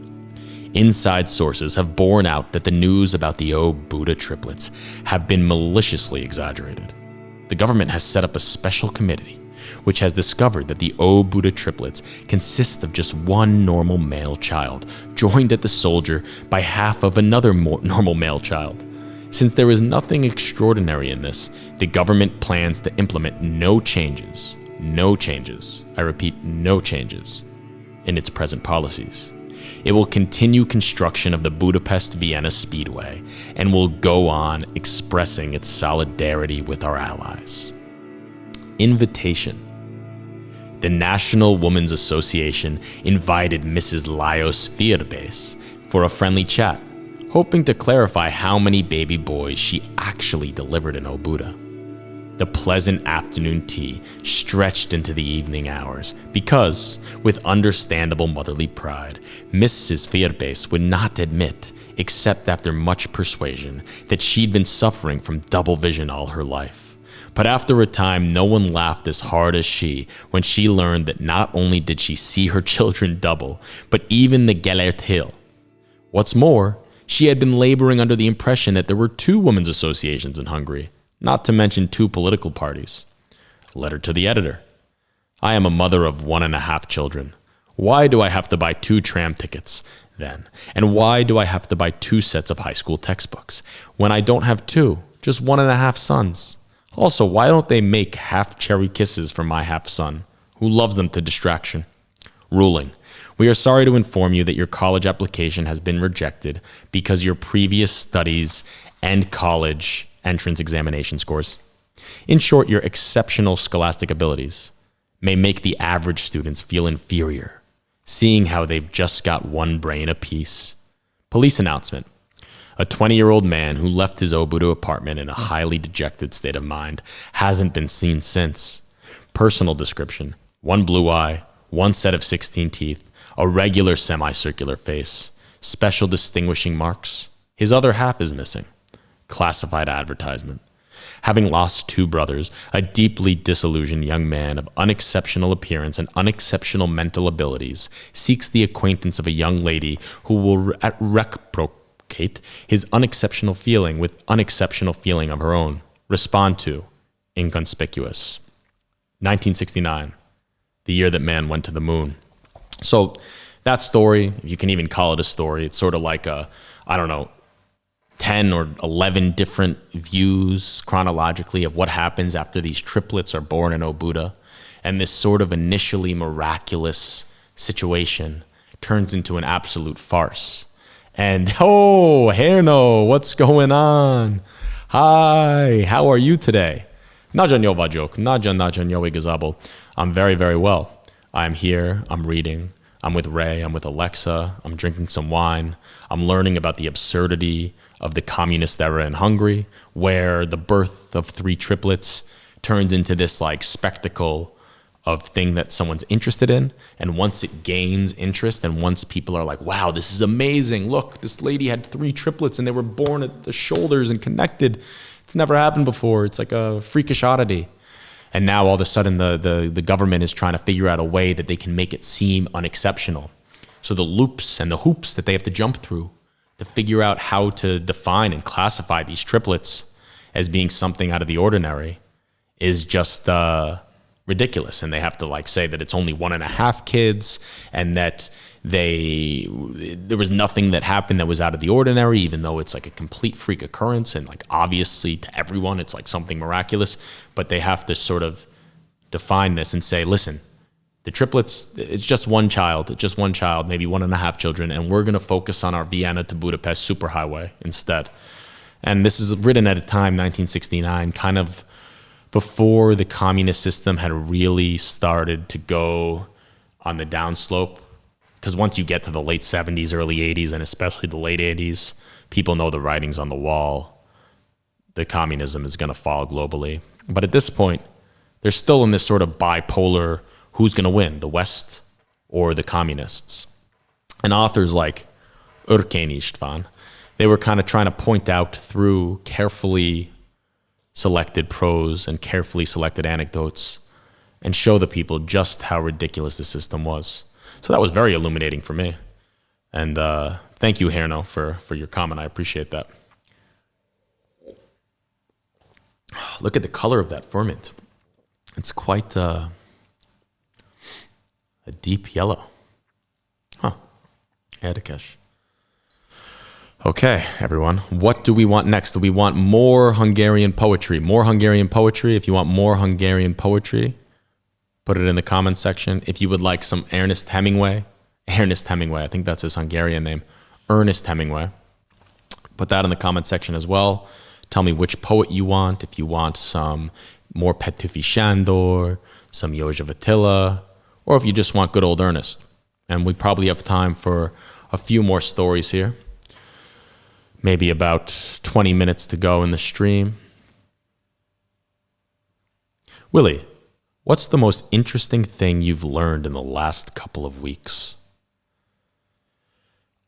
Inside sources have borne out that the news about the Óbuda triplets have been maliciously exaggerated. The government has set up a special committee which has discovered that the Óbuda triplets consist of just 1 normal male child, joined at the shoulder by half of another normal male child. Since there is nothing extraordinary in this, the government plans to implement no changes, I repeat, no changes, in its present policies. It will continue construction of the Budapest-Vienna Speedway and will go on expressing its solidarity with our allies. Invitation. The National Women's Association invited Mrs. Lajos Fierbész for a friendly chat, hoping to clarify how many baby boys she actually delivered in Óbuda. The pleasant afternoon tea stretched into the evening hours because, with understandable motherly pride, Mrs. Fierbes would not admit, except after much persuasion, that she'd been suffering from double vision all her life. But after a time, no one laughed as hard as she when she learned that not only did she see her children double, but even the Gellert Hill. What's more, she had been laboring under the impression that there were 2 women's associations in Hungary, not to mention 2 political parties. Letter to the editor. I am a mother of 1.5 children. Why do I have to buy 2 tram tickets, then? And why do I have to buy 2 sets of high school textbooks, when I don't have 2, just 1.5 sons? Also, why don't they make half cherry kisses for my half son, who loves them to distraction? Ruling. We are sorry to inform you that your college application has been rejected because your previous studies and college entrance examination scores. In short, your exceptional scholastic abilities may make the average students feel inferior, seeing how they've just got 1 brain apiece. Police announcement. A 20-year-old man who left his Obudu apartment in a highly dejected state of mind hasn't been seen since. Personal description. 1 blue eye, 1 set of 16 teeth, a regular semicircular face, special distinguishing marks. His other half is missing. Classified advertisement. Having lost 2 brothers, a deeply disillusioned young man of unexceptional appearance and unexceptional mental abilities seeks the acquaintance of a young lady who will reciprocate his unexceptional feeling with unexceptional feeling of her own. Respond to. Inconspicuous. 1969. The year that man went to the moon. So that story, if you can even call it a story, it's sort of like a, 10 or 11 different views chronologically of what happens after these triplets are born in Obuda. And this sort of initially miraculous situation turns into an absolute farce. And, oh, Herno, what's going on? Hi, how are you today? Nagyon-jóval jók, nagyon-nagyon igazabol. I'm very, very well. I'm here, I'm reading, I'm with Ray, I'm with Alexa, I'm drinking some wine, I'm learning about the absurdity of the communist era in Hungary, where the birth of 3 triplets turns into this like spectacle of thing that someone's interested in. And once it gains interest and once people are like, wow, this is amazing. Look, this lady had 3 triplets and they were born at the shoulders and connected. It's never happened before. It's like a freakish oddity. And now all of a sudden the government is trying to figure out a way that they can make it seem unexceptional. So the loops and the hoops that they have to jump through to figure out how to define and classify these triplets as being something out of the ordinary is just ridiculous. And they have to like say that it's only 1.5 kids and that there was nothing that happened that was out of the ordinary, even though it's like a complete freak occurrence and like obviously to everyone it's like something miraculous. But they have to sort of define this and say, listen, the triplets, it's just 1 child, maybe 1.5 children, and we're going to focus on our Vienna to Budapest superhighway instead. And this is written at a time, 1969, kind of before the communist system had really started to go on the downslope. Because once you get to the late 70s, early 80s, and especially the late 80s, people know the writing's on the wall. The communism is going to fall globally. But at this point, they're still in this sort of bipolar, who's going to win, the West or the communists? And authors like Urkény István, they were kind of trying to point out through carefully selected prose and carefully selected anecdotes and show the people just how ridiculous the system was. So that was very illuminating for me. And thank you, Herno, for your comment. I appreciate that. Look at the color of that ferment. It's quite a deep yellow. Huh. Erdekes. Okay, everyone. What do we want next? Do we want more Hungarian poetry? More Hungarian poetry? If you want more Hungarian poetry, put it in the comments section. If you would like some Ernest Hemingway, I think that's his Hungarian name, Ernest Hemingway, put that in the comment section as well. Tell me which poet you want. If you want some more Petőfi Sándor, some József Attila, or if you just want good old Ernest. And we probably have time for a few more stories here. Maybe about 20 minutes to go in the stream. Willie, what's the most interesting thing you've learned in the last couple of weeks?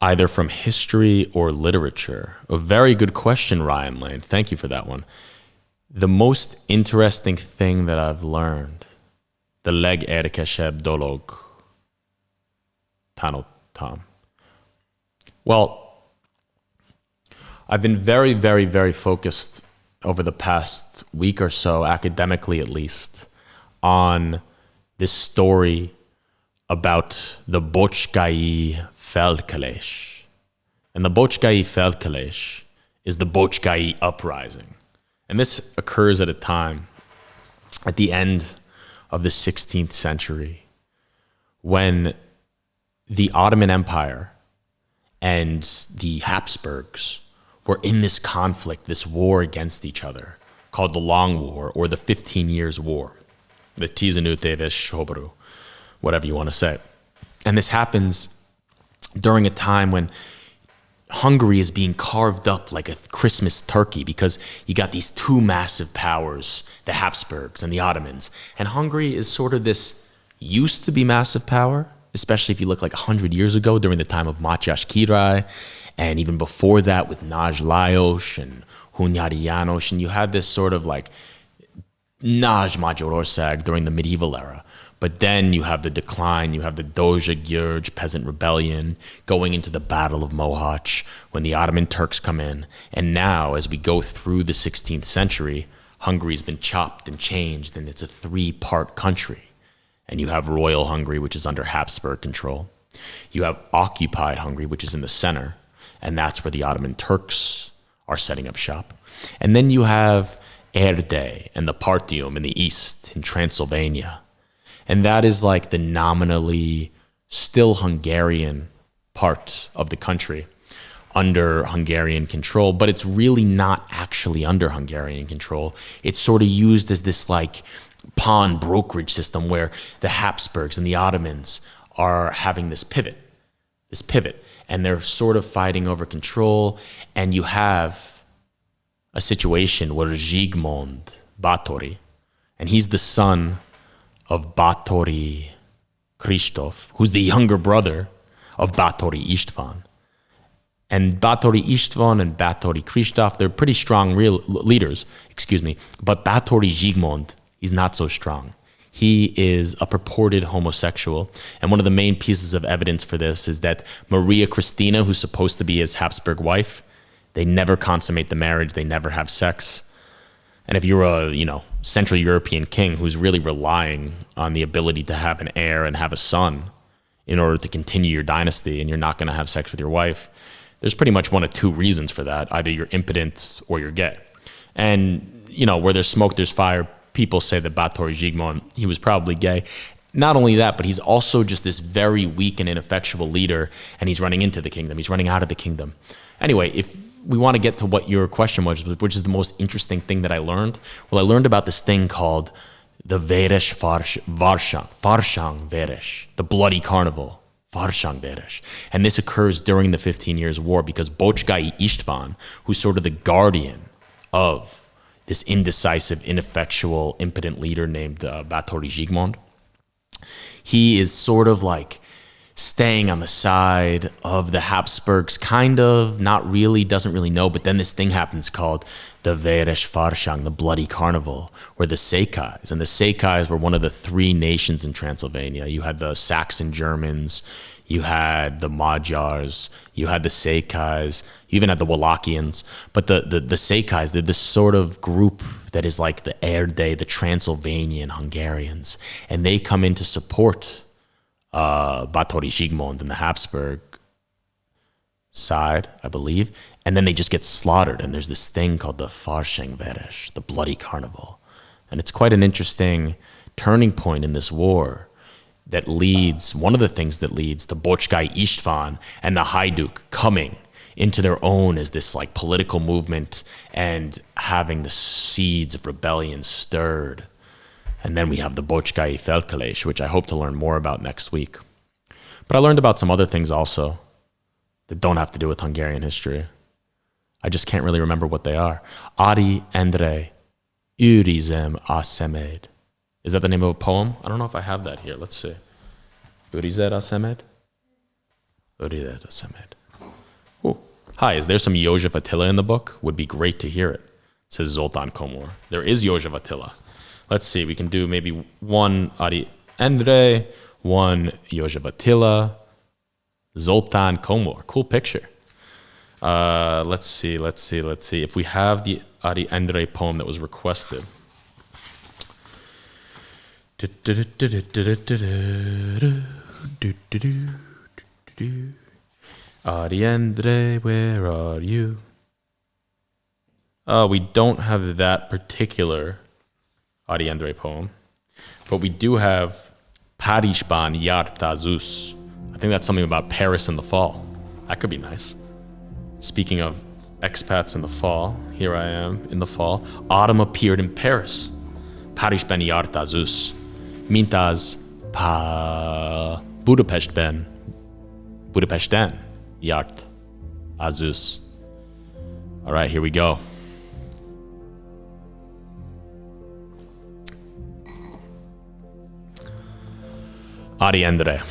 Either from history or literature. A very good question, Ryan Lane. Thank you for that one. The most interesting thing that I've learned, the legérdekesebb dolog, tanultam. Well, I've been very, very, very focused over the past week or so, academically at least, on this story about the Bocskai Feldkelés. And the Bocskai Feldkelés is the Bocskai uprising. And this occurs at a time, at the end of the 16th century, when the Ottoman Empire and the Habsburgs were in this conflict, this war against each other, called the Long War or the 15 Years' War, the Tizenötéves háború, whatever you want to say. And this happens during a time when Hungary is being carved up like a Christmas turkey because you got these two massive powers, the Habsburgs and the Ottomans. And Hungary is sort of this used to be massive power, especially if you look like 100 years ago during the time of Mátyás Király, and even before that with Nagy Lajos and Hunyadi János, and you had this sort of like Nagy Magyarország during the medieval era. But then you have the decline, you have the Dózsa György peasant rebellion going into the Battle of Mohács when the Ottoman Turks come in. And now, as we go through the 16th century, Hungary's been chopped and changed, and it's a three-part country. And you have Royal Hungary, which is under Habsburg control. You have occupied Hungary, which is in the center, and that's where the Ottoman Turks are setting up shop. And then you have Erdély and the Partium in the east, in Transylvania. And that is like the nominally still Hungarian part of the country under Hungarian control, but it's really not actually under Hungarian control. It's sort of used as this like pawn brokerage system where the Habsburgs and the Ottomans are having this pivot, and they're sort of fighting over control. And you have a situation where Zsigmond Báthori, and he's the son of Báthori Kristóf, who's the younger brother of Báthori István. And Báthori István and Báthori Kristóf, they're pretty strong leaders, but Báthori Zsigmond, he's not so strong. He is a purported homosexual. And one of the main pieces of evidence for this is that Maria Christina, who's supposed to be his Habsburg wife, they never consummate the marriage, they never have sex. And if you're a, Central European king who's really relying on the ability to have an heir and have a son in order to continue your dynasty, and you're not going to have sex with your wife, there's pretty much one of two reasons for that. Either you're impotent or you're gay. And, where there's smoke, there's fire. People say that Báthori Zsigmond, he was probably gay. Not only that, but he's also just this very weak and ineffectual leader, and he's running into the kingdom. He's running out of the kingdom. Anyway, if we want to get to what your question was, which is the most interesting thing that I learned. Well, I learned about this thing called the Veres Farsang Veres, the bloody carnival, Farsang Veres. And this occurs during the 15 Years' War because Bocskai István, who's sort of the guardian of this indecisive, ineffectual, impotent leader named Báthori Zsigmond, he is sort of like staying on the side of the Habsburgs, kind of, not really, doesn't really know. But then this thing happens called the Veres Farsang, the bloody carnival, where the Székelyes, and the Székelyes were one of the three nations in Transylvania. You had the Saxon Germans, you had the Magyars, you had the Székelyes, you even had the Wallachians. But the Székelyes, they're this sort of group that is like the Erdély, the Transylvanian Hungarians. And they come in to support Báthori Zsigmond and the Habsburg side, I believe, and then they just get slaughtered, and there's this thing called the Farsang Veres, the bloody carnival. And it's quite an interesting turning point in this war that leads, one of the things that leads to Bocskai István and the Hajduk coming into their own as this like political movement and having the seeds of rebellion stirred. And then we have the Bocskai Feldkelés, which I hope to learn more about next week. But I learned about some other things also that don't have to do with Hungarian history. I just can't really remember what they are. Adi Endre, Ürizem a szemed. Is that the name of a poem? I don't know if I have that here. Let's see. Urizera Semed? Urizera Semed. Ooh. Hi, is there some József Attila in the book? Would be great to hear it, says Zoltán Komor. There is József Attila. Let's see, we can do maybe one Adi Endre, one József Attila, Zoltán Komor. Cool picture. Let's see. If we have the Adi Endre poem that was requested. Adi Endre, where are you? We don't have that particular Adi Endre poem, but we do have Párizsban járt az ősz. I think that's something about Paris in the fall. That could be nice. Speaking of expats in the fall, here I am in the fall. Autumn appeared in Paris. Párizsban járt az ősz. Mint az Budapesten járt az ősz. All right, here we go. Adi Endre.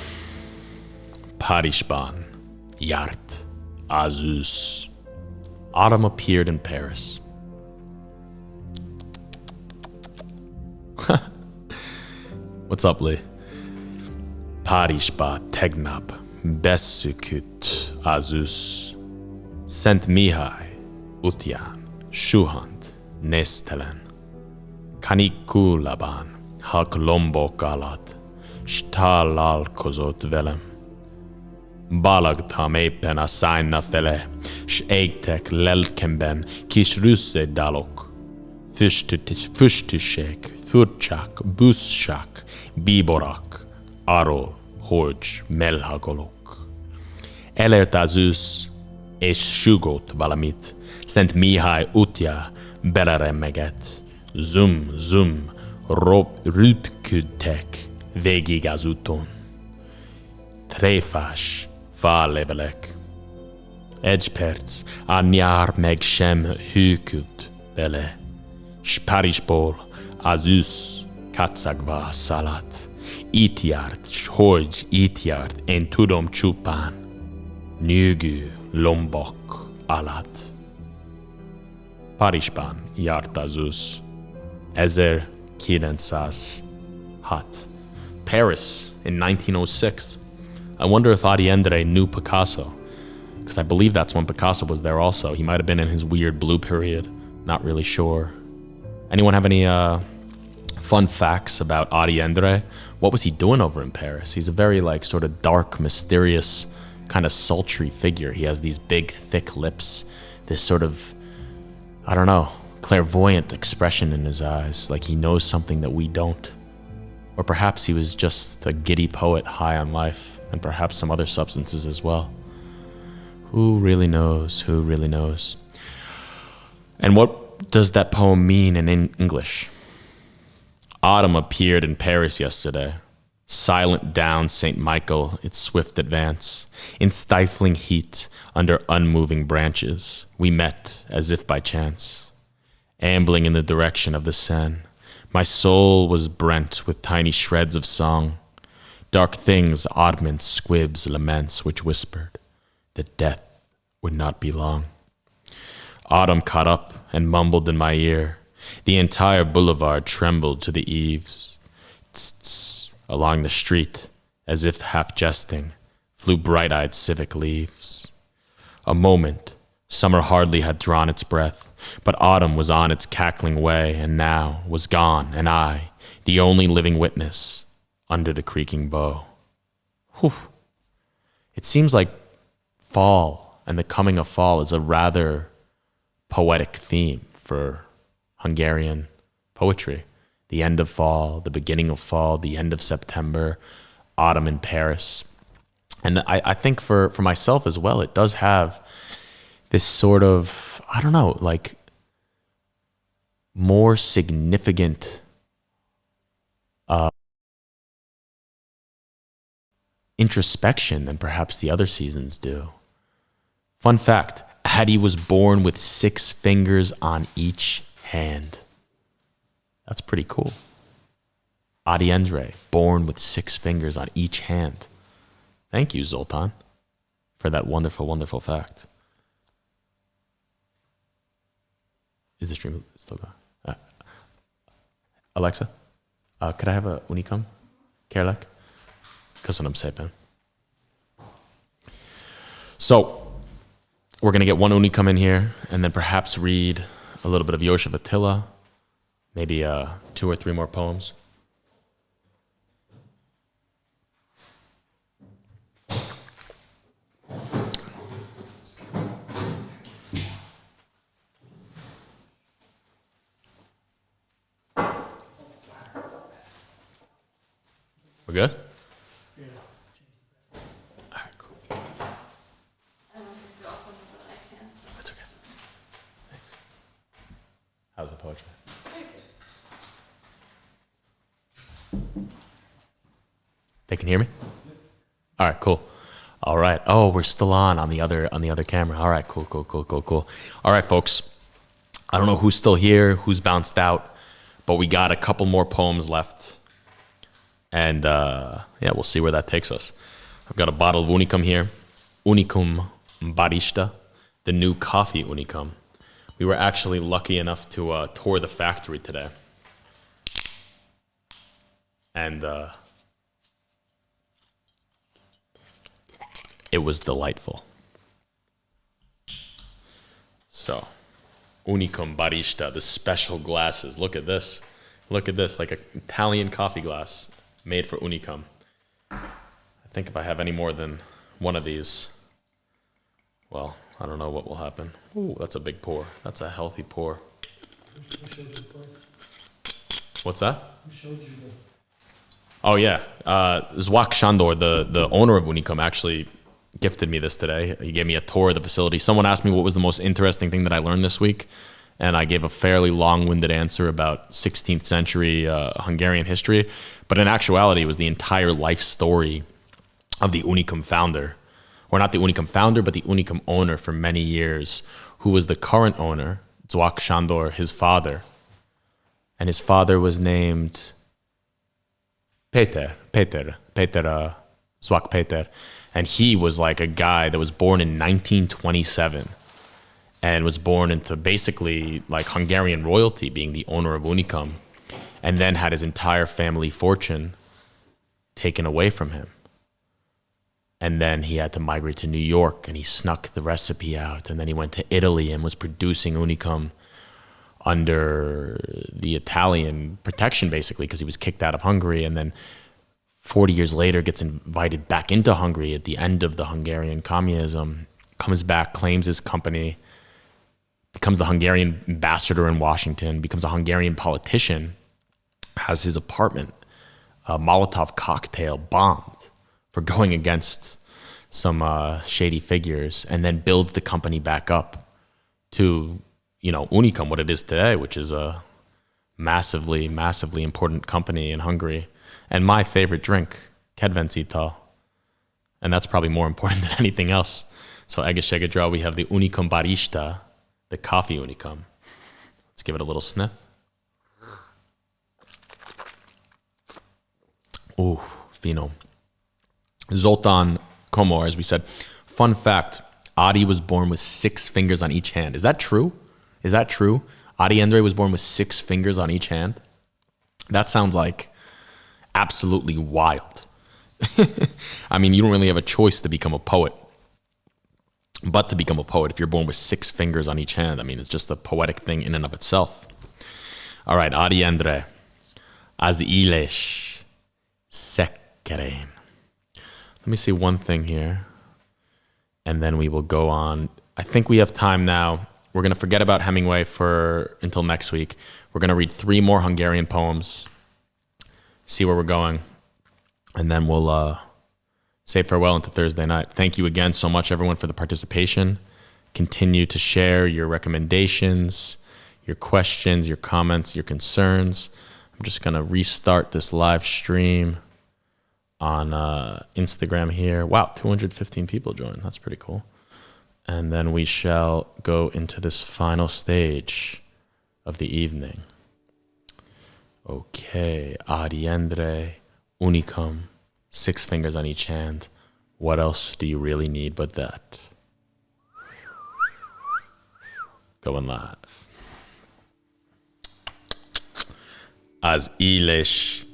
Párizsban járt az ősz. Autumn appeared in Paris. What's up, Lee? Párizsba tegnap beszűkült az ősz. Szent Mihály útján suhant néztelen. Kanikulában halk lombok alatt s találkozott velem. Balagtam éppen a szányna fele, s égtek lelkemben kis rüsszedalok. Füstüsek, furcsák, buszsák, bíborak, arról, hogy melhagolok. Elért az ősz, és sugott valamit, Szent Mihály útja beleremegett. Zum, zum, rüpködtek végig az úton. Tréfás fálevelek. Egy perc, a nyár meg sem hűkült bele, s Párizsból az ősz kacagva szaladt. Itt járt, s hogy itt járt, én tudom csupán, nyűgő lombok alatt. Párizsban járt az ősz, 1906. Paris in 1906. I wonder if Adi Endre knew Picasso, because I believe that's when Picasso was there also. He might have been in his weird blue period. Not really sure. Anyone have any fun facts about Adi Endre? What was he doing over in Paris? He's a very sort of dark, mysterious, kind of sultry figure. He has these big, thick lips, this sort of, I don't know, clairvoyant expression in his eyes, like he knows something that we don't. Or perhaps he was just a giddy poet high on life, and perhaps some other substances as well. Who really knows? Who really knows? And what does that poem mean in English? Autumn appeared in Paris yesterday. Silent down St. Michael, its swift advance. In stifling heat, under unmoving branches, we met as if by chance. Ambling in the direction of the Seine, my soul was brent with tiny shreds of song. Dark things, oddments, squibs, laments, which whispered that death would not be long. Autumn caught up and mumbled in my ear. The entire boulevard trembled to the eaves. Tss, along the street, as if half jesting, flew bright-eyed civic leaves. A moment, summer hardly had drawn its breath, but autumn was on its cackling way, and now was gone, and I, the only living witness, under the creaking bow. Whew. It seems like fall and the coming of fall is a rather poetic theme for Hungarian poetry. The end of fall, the beginning of fall, the end of September, autumn in Paris. And I think for myself as well, it does have this sort of, I don't know, more significant introspection than perhaps the other seasons do. Fun fact, Adi was born with 6 fingers on each hand. That's pretty cool. Adiendre, born with 6 fingers on each hand. Thank you, Zoltan, for that wonderful, wonderful fact. Is the stream still going? Alexa, could I have a unicum? Kerlek? Köszönöm szépen. So, we're going to get one unicum in here, and then perhaps read a little bit of József Attila, maybe 2 or 3 more poems. We're good? I wanted to open it, but I can't. So. That's okay. Thanks. How's the poetry? They can hear me? All right, cool. All right. Oh, we're still on the other camera. All right, cool. All right, folks. I don't know who's still here, who's bounced out, but we got a couple more poems left. And yeah, we'll see where that takes us. I've got a bottle of unicum here. Unicum Barista, the new coffee unicum. We were actually lucky enough to tour the factory today. And it was delightful. So, Unicum Barista, the special glasses. Look at this. Look at this, like an Italian coffee glass made for Unicum. I think if I have any more than one of these, well, I don't know what will happen. Ooh, that's a big pour. That's a healthy pour. Who showed you the place? What's that? Who showed you the... Oh, yeah. Zwak Shandor, the owner of Unicum, actually gifted me this today. He gave me a tour of the facility. Someone asked me what was the most interesting thing that I learned this week, and I gave a fairly long-winded answer about 16th century Hungarian history. But in actuality, it was the entire life story of the Unicum founder. Or not the Unicum founder, but the Unicum owner for many years, who was the current owner, Zwak Shandor, his father. And his father was named Peter Zwak Peter. And he was like a guy that was born in 1927 and was born into basically like Hungarian royalty, being the owner of Unicum, and then had his entire family fortune taken away from him. And then he had to migrate to New York, and he snuck the recipe out, and then he went to Italy and was producing Unicum under the Italian protection, basically, because he was kicked out of Hungary, and then 40 years later gets invited back into Hungary at the end of the Hungarian communism, comes back, claims his company, becomes the Hungarian ambassador in Washington, becomes a Hungarian politician, has his apartment, a Molotov cocktail bombed for going against some shady figures, and then builds the company back up to, you know, Unicum, what it is today, which is a massively, massively important company in Hungary. And my favorite drink, kedvenc ital. And that's probably more important than anything else. So Egészségedre, we have the Unicum Barista, the coffee Unicum. Let's give it a little sniff. Ooh, fino. Zoltan Komor, as we said. Fun fact, Adi was born with 6 fingers on each hand. Is that true? Is that true? Adi Endre was born with 6 fingers on each hand? That sounds like absolutely wild. I mean, you don't really have a choice to become a poet. But to become a poet, if you're born with 6 fingers on each hand, I mean, it's just a poetic thing in and of itself. All right, Adi Endre. Az éles szekerén. Let me see one thing here, and then we will go on. I think we have time now. We're going to forget about Hemingway until next week. We're going to read 3 more Hungarian poems, see where we're going, and then we'll say farewell into Thursday night. Thank you again so much, everyone, for the participation. Continue to share your recommendations, your questions, your comments, your concerns. I'm just going to restart this live stream on Instagram here. Wow, 215 people joined. That's pretty cool. And then we shall go into this final stage of the evening. Okay, adiendre, unicum, 6 fingers on each hand. What else do you really need but that? Going live. Az éles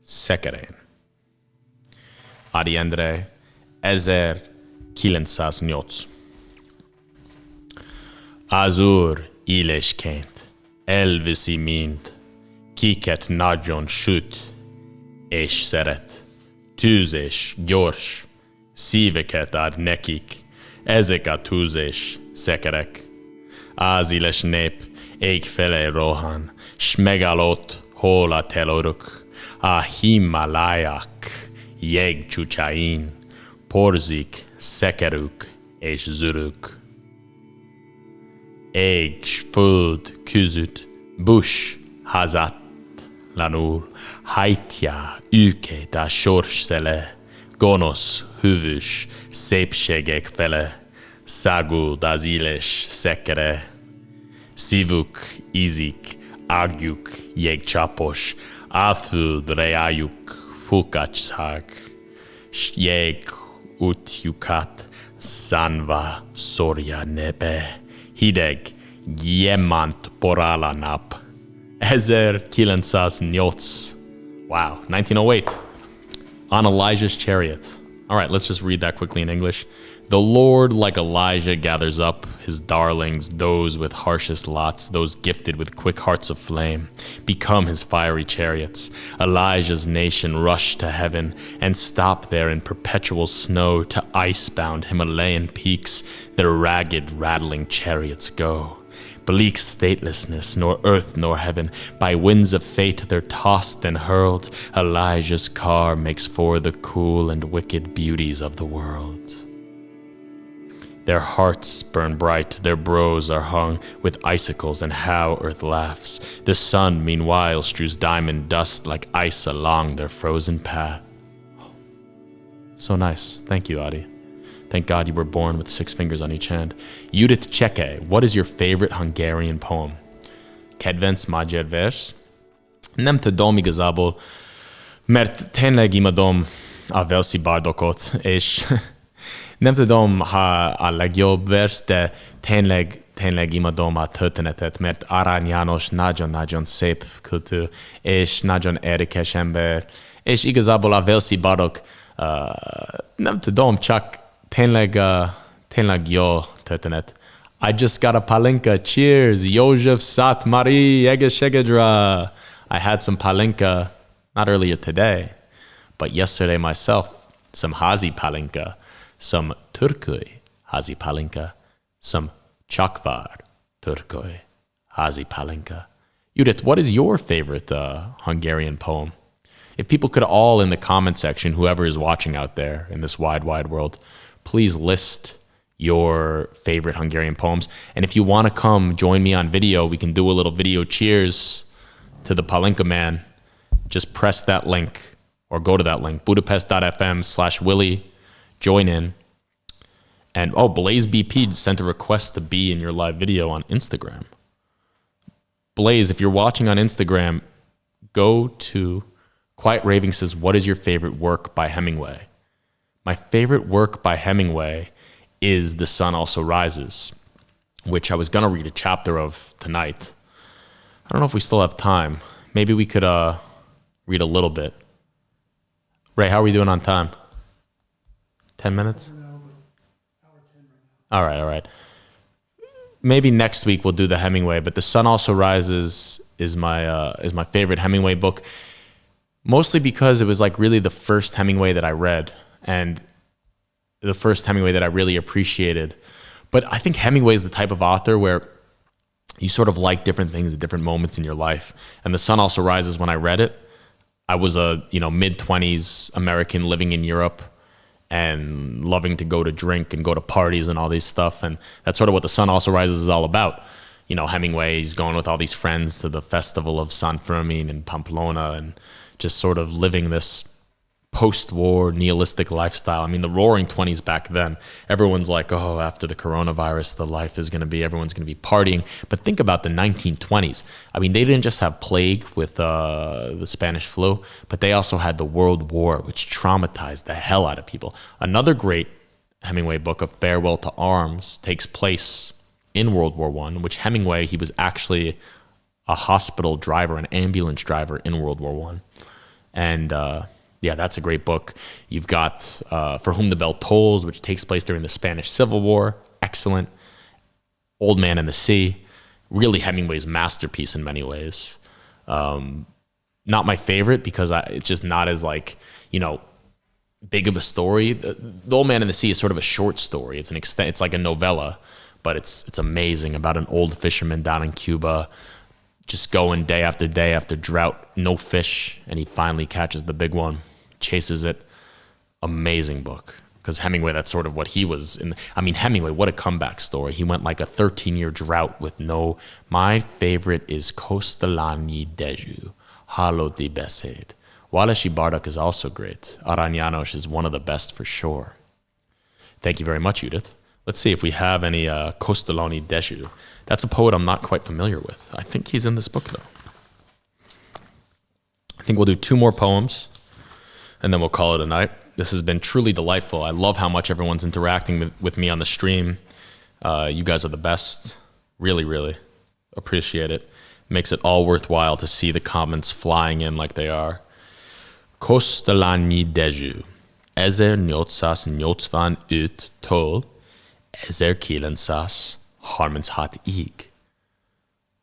szekerén. Adiendre 1908. Az Úr élesként elviszi mind, kiket nagyon süt és szeret. Tűz és gyors szíveket ad nekik, ezek a tűz és szekerek. Az éles nép ég felé rohan, s megáll ott, hol a teloruk, a Himaláják jégcsúcsain porzik szekerük és zürük. Ég s föld között bush házatlanul hajtja őket a sors szele, gonosz, hűvös szépségek fele, száguld az éles szekere. Szívük ízik, ágjuk jégcsapos, a földre álljuk fukacság, s jég útjukat szánva szórja nebe. Hideg, gyémánt porál a nap. 1908. Wow, 1908. On Elijah's chariot. All right, let's just read that quickly in English. The Lord, like Elijah, gathers up his darlings, those with harshest lots, those gifted with quick hearts of flame, become his fiery chariots. Elijah's nation rush to heaven and stop there in perpetual snow to ice-bound Himalayan peaks. Their ragged, rattling chariots go. Bleak statelessness, nor earth nor heaven, by winds of fate they're tossed and hurled. Elijah's car makes for the cool and wicked beauties of the world. Their hearts burn bright, their brows are hung with icicles, and how earth laughs. The sun, meanwhile, strews diamond dust like ice along their frozen path. So nice. Thank you, Adi. Thank God you were born with 6 fingers on each hand. Judith Cseke, what is your favorite Hungarian poem? Kedvenc magyar vers? Nem tudom igazából, mert tényleg imádom a Velszi bardokot, és nem tudom, ha a legjobb vers, de tényleg imádom a történetet, mert Arany János nagyon-nagyon szép költő, és nagyon érdekes ember, és igazából a Velszi bardok, nem tudom, csak tényleg jó történet. I just got a palinka. Cheers. József Szatmári, egészségedre. I had some palinka, not earlier today, but yesterday myself. Some hazi palinka, some turkey hazi palinka, some csakvár turkey hazi palinka. Judith, what is your favorite Hungarian poem? If people could all in the comment section, whoever is watching out there in this wide, wide world, please list your favorite Hungarian poems. And if you want to come join me on video, we can do a little video cheers to the Palinka man. Just press that link or go to that link, budapest.fm/Willie, join in. And Blaze BP sent a request to be in your live video on Instagram. Blaze, if you're watching on Instagram, go to Quiet Raving says, what is your favorite work by Hemingway? My favorite work by Hemingway is The Sun Also Rises, which I was going to read a chapter of tonight. I don't know if we still have time. Maybe we could read a little bit. Ray, how are we doing on time? 10 minutes? All right. Maybe next week we'll do the Hemingway, but The Sun Also Rises is my favorite Hemingway book, mostly because it was like really the first Hemingway that I read and the first Hemingway that I really appreciated. But I think Hemingway is the type of author where you sort of like different things at different moments in your life. And The Sun Also Rises, when I read it, I was a mid-20s American living in Europe and loving to go to drink and go to parties and all these stuff. And that's sort of what The Sun Also Rises is all about. You know, Hemingway's going with all these friends to the festival of San Fermin in Pamplona and just sort of living this post-war nihilistic lifestyle. I mean, the roaring 20s back then, everyone's like, oh, after the coronavirus, the life is going to be, everyone's going to be partying. But think about the 1920s. I mean, they didn't just have plague with the Spanish flu, but they also had the World War, which traumatized the hell out of people. Another great Hemingway book, of Farewell to Arms, takes place in World War I, which Hemingway, he was actually a hospital driver, an ambulance driver in World War I. And yeah, that's a great book. You've got For Whom the Bell Tolls, which takes place during the Spanish Civil War. Excellent. Old Man and the Sea. Really Hemingway's masterpiece in many ways. Not my favorite because it's just not as big of a story. The Old Man and the Sea is sort of a short story. It's like a novella, but it's amazing, about an old fisherman down in Cuba, just going day after day after drought, no fish, and he finally catches the big one, chases it. Amazing book. Because Hemingway, that's sort of what he was in. I mean, Hemingway, what a comeback story. He went like a 13-year drought with no. My favorite is Kósztalanyi Dezső, Halotti Beszéd. Walesi Bardak is also great. Aranyános is one of the best for sure. Thank you very much, Judith. Let's see if we have any Kósztalanyi Dezső. That's a poet I'm not quite familiar with. I think he's in this book, though. I think we'll do 2 more poems, and then we'll call it a night. This has been truly delightful. I love how much everyone's interacting with me on the stream. You guys are the best. Really, really appreciate it. Makes it all worthwhile to see the comments flying in like they are. Kósztalanyi Dezső, 1885-től 1936-ig.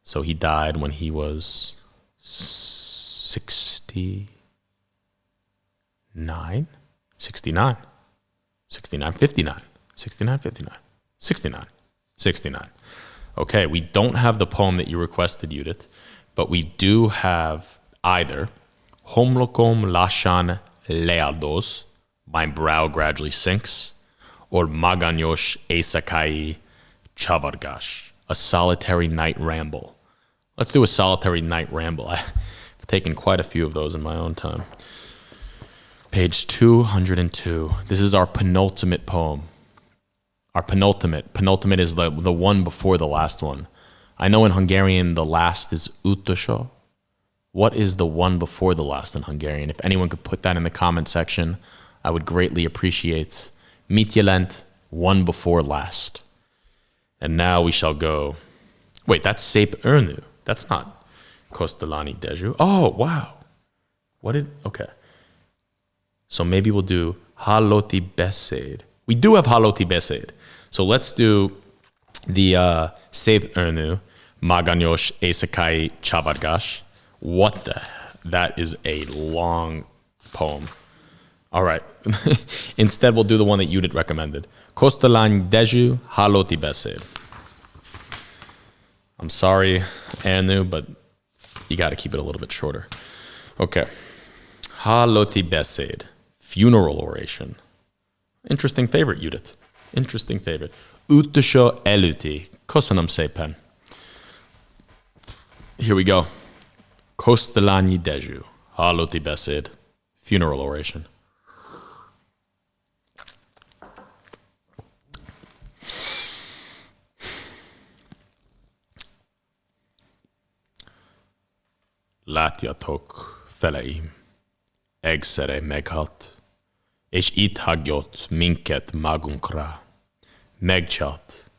So he died when he was 69? 69. 69, 59. 69, 59. 69. 69. Okay, we don't have the poem that you requested, Judith, but we do have either Homlokom lassan lealdos, my brow gradually sinks, or Magányos éjszakai csavargás, a solitary night ramble. Let's do a solitary night ramble. I've taken quite a few of those in my own time. Page 202. This is our penultimate poem. Our penultimate. Penultimate is the one before the last one. I know in Hungarian the last is utolsó. What is the one before the last in Hungarian? If anyone could put that in the comment section, I would greatly appreciate. Mit jelent, one before last. And now we shall go. Wait, that's Szép Ernő. That's not Kósztalanyi Dezső. Oh, wow. Okay. So maybe we'll do Halotti Beszéd. We do have Halotti Beszéd. So let's do the Szép Ernő, Magányos éjszakai csavargás. That is a long poem. All right. Instead, we'll do the one that you did recommended. Kósztalanyi Dezső, Halotti Beszéd. I'm sorry, Ernő, but you got to keep it a little bit shorter. Okay. Halotti Beszéd, funeral oration. Interesting favorite, Judith. Interesting favorite. Utolsó előtti. Köszönöm szépen. Here we go. Kósztalanyi Dezső, Halotti Beszéd, funeral oration. Látjatok, feleim, egyszerre meghalt, és itt hagyott minket magunkra. Megcsalt,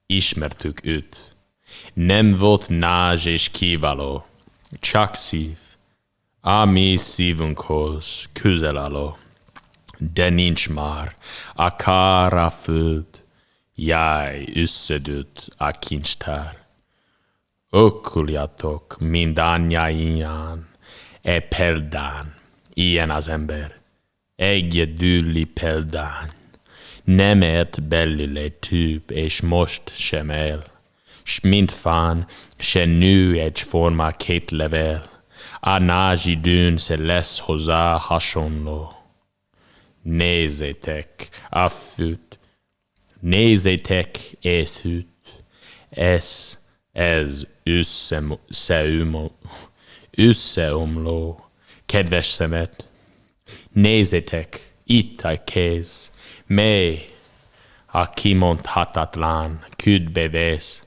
ismertük őt. Nem volt názs és kiváló, csak szív, a mi szívunkhoz közel álló. De nincs már akár a föld, jaj, összedőlt a kincstár. Okuljatok mindannyian, példán, ilyen az ember, egyedüli példány. Nem ért belőle több, és most sem él, s mindfán se nő egyforma két levél, a názs időn se lesz hozzá hasonló. Nézzétek a fűt, nézzétek e fűt, ez összeomló, kedves szemet, Nézzétek, itt a kéz, mely a kimondhatatlan küdbe vész.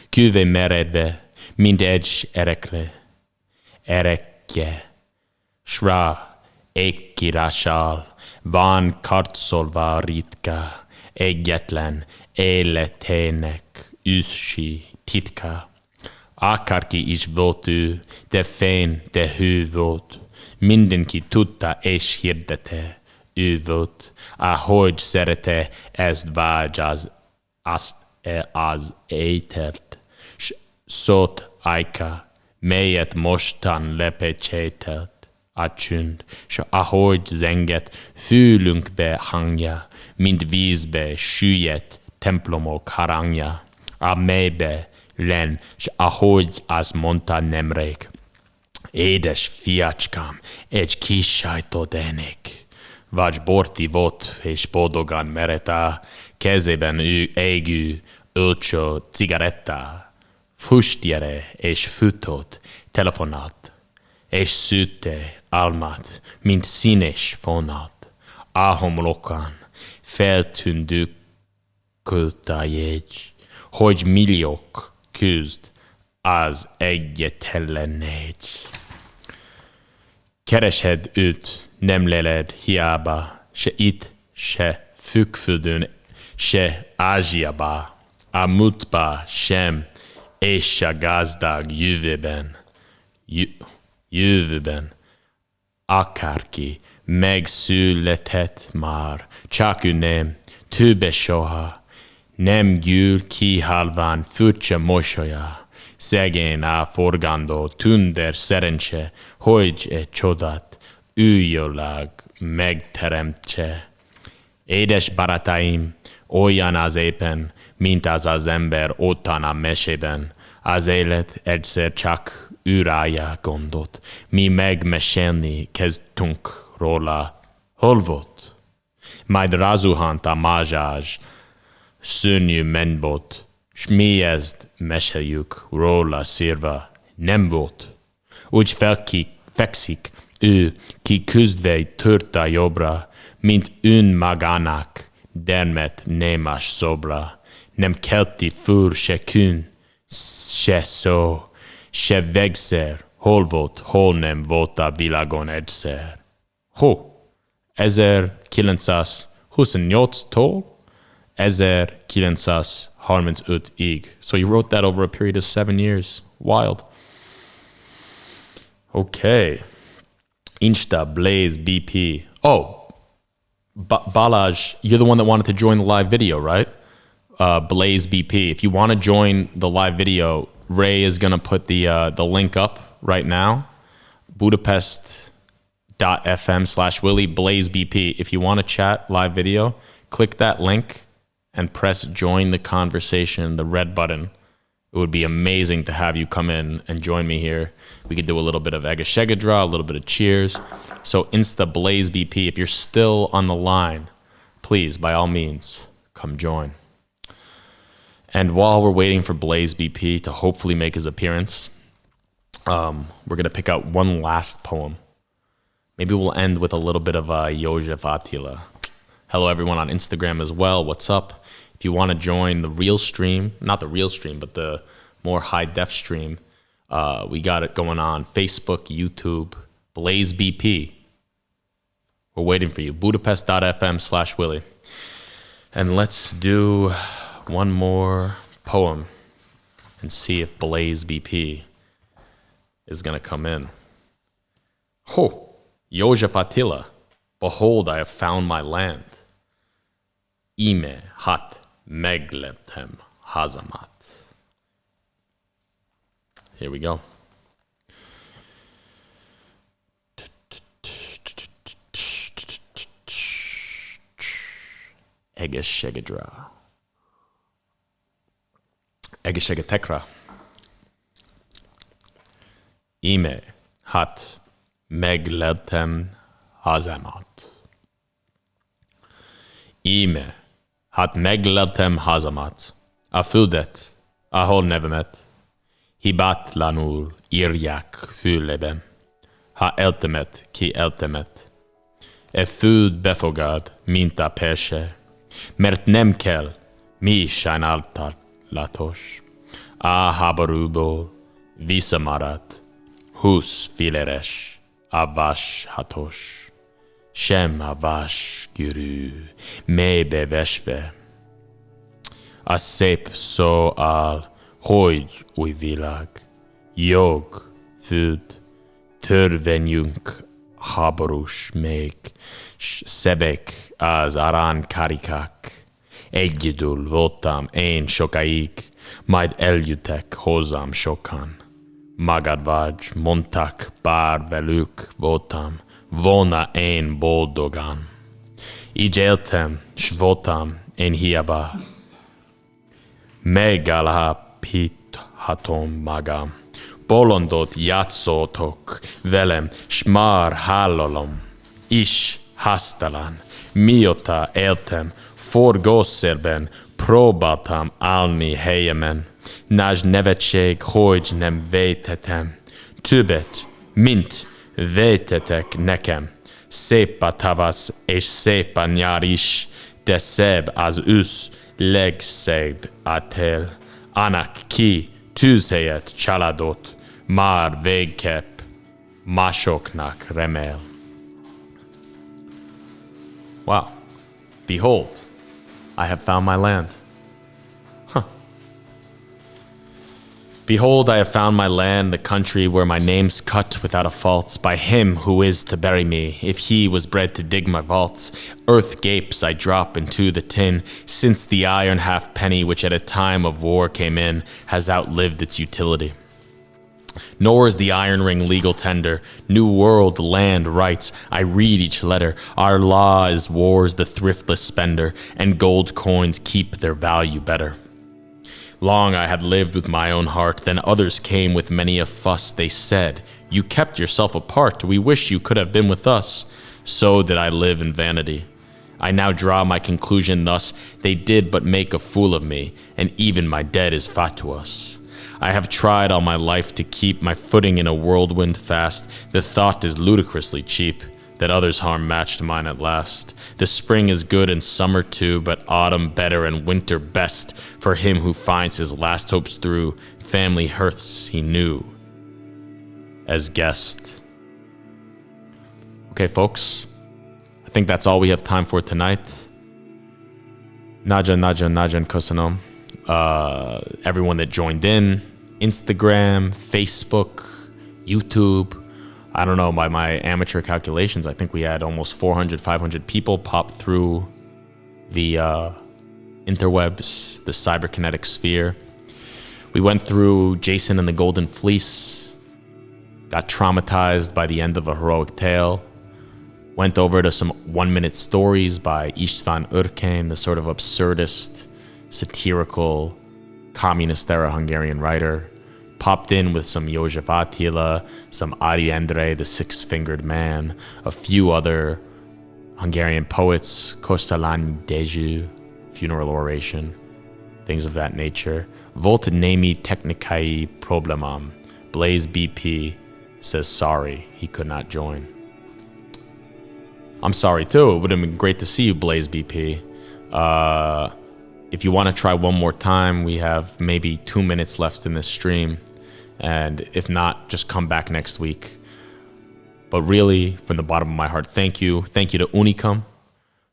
Küve meredve, mint egy erekje, s rá ékkirással van karcolva ritka, egyetlen életének ősi titka. Akárki is volt ő, de fény, de hő volt, mindenki tudta és hirdette, ő volt, ahogy szerette ezt vágy az ételt, s szót ajka, melyet mostan lepecsételt a csünd, s ahogy zenget fülünkbe hangja, mint vízbe süllyedt templomok harangja, a mélybe len, s ahogy az mondta nemrég, édes fiacskám, egy kis sajtot ennék. Vagy bort ivott, és boldogan merett a kezében égő, olcsó cigaretta. Fustjere és futott, telefonát, és szűtte almát, mint színes fonat. A homlokán feltűndükült a jegy, hogy milliók küzd az egyetlen egy. Keresed őt, nem leled hiába, se itt, se Földön, se Ázsiába, a múltba sem, és a gazdag jövőben. Jövőben akárki megszületett már, csak ő nem, többé soha, nem gyűl ki halván furcsa mosolya, szegény a forgandó tündér szerencse, hogy egy csodát újólag megteremtse. Édes barátaim, olyan az éppen, mint az az ember ottan a mesében. Az élet egyszer csak űrálja gondot. Mi megmesélni kezdtünk róla. Hol volt? Majd rázuhant a mázsás, szörnyű menbot, s mi ezt meséljük róla szírva. Nem volt. Úgy fekszik ő, ki küzdve tört a jobbra, mint önmagának dermet némas szobra. Nem kelti fur se kün, se szó, se vegszer, hol volt, hol nem volt a világon egyszer. 1928-tól 1935-ig. So you wrote that over a period of 7 years. Wild. Okay. Insta, Blaze, BP. Oh, Balaj, you're the one that wanted to join the live video, right? Blaze BP. If you want to join the live video, Ray is going to put the link up right now. Budapest.fm/Willie, Blaze BP. If you want to chat live video, click that link and press join the conversation, the red button. It would be amazing to have you come in and join me here. We could do a little bit of Egeshegadra, a little bit of cheers. So Insta Blaze BP, if you're still on the line, please, by all means, come join. And while we're waiting for Blaze BP to hopefully make his appearance, we're going to pick out one last poem. Maybe we'll end with a little bit of József Attila. Hello, everyone on Instagram as well. What's up? If you want to join the real stream, not the real stream, but the more high-def stream, we got it going on Facebook, YouTube, Blaze BP. We're waiting for you. Budapest.fm/Willie. And let's do one more poem and see if Blaze BP is going to come in. József Attila, behold, I have found my land. Íme hat meglettem hazamat. Here we go. Egeshegadra. Egeshegatekra. Íme hat meglettem hazamat. Íme hát meglettem hazamat, a földet, ahol nevemet, hibátlanul írják fülében, ha eltemet, ki eltemet. fud befogad, mint a perse, mert nem kell, mi sajnáltatos. A háborúból visszamaradt, 20 filéres, a vashatos. Sem a vasgyűrű, mélybe vesve. A szép szó áll, hogy új világ, jog, föld, törvényünk háborús még, s szebbek az aranykarikák. Egyedül voltam én sokáig, majd eljöttek hozzám sokan. Magad vagy, mondták, bár velük voltam, volna én boldogan. Így éltem, s voltam én hiába. Megállapíthatom magam. Bolondot játszottok velem, s már hallom. Is hasztalan, mióta éltem, forgószerben próbáltam állni helyemen. Nagy nevetség, hogy nem vétetem. Többet, mint vétetek nekem. Szép a tavasz, és szép a nyár is, de szebb az ősz, legszebb a tél. Annak ki tűzhelyet családot, már végképp másoknak remél. Wow. Behold, I have found my land. Behold, I have found my land, the country where my name's cut without a fault by him who is to bury me. If he was bred to dig my vaults, earth gapes I drop into the tin, since the iron halfpenny which at a time of war came in has outlived its utility. Nor is the iron ring legal tender. New world, land, rights, I read each letter. Our law is war's the thriftless spender, and gold coins keep their value better. Long I had lived with my own heart, then others came with many a fuss. They said, you kept yourself apart, we wish you could have been with us. So did I live in vanity. I now draw my conclusion thus, they did but make a fool of me, and even my dead is fatuous. I have tried all my life to keep my footing in a whirlwind fast. The thought is ludicrously cheap, that others' harm matched mine at last. The spring is good and summer too, but autumn better and winter best for him who finds his last hopes through family hearths he knew as guest. Okay, folks, I think that's all we have time for tonight. Najan köszönöm. Everyone that joined in, Instagram, Facebook, YouTube. I don't know, by my amateur calculations, I think we had almost 400, 500 people pop through the interwebs, the cyberkinetic sphere. We went through Jason and the Golden Fleece, got traumatized by the end of a heroic tale, went over to some 1-minute stories by István Ürkén, the sort of absurdist, satirical, communist-era Hungarian writer, popped in with some József Attila, some Adi Endre, the Six-Fingered Man, a few other Hungarian poets, Kosztolány Dezső, funeral oration, things of that nature. Volt némi technikai problémám. Blaze BP says sorry, he could not join. I'm sorry too, it would have been great to see you, Blaze BP. If you want to try one more time, we have maybe 2 minutes left in this stream. And if not, just come back next week. But really, from the bottom of my heart, thank you. Thank you to Unicum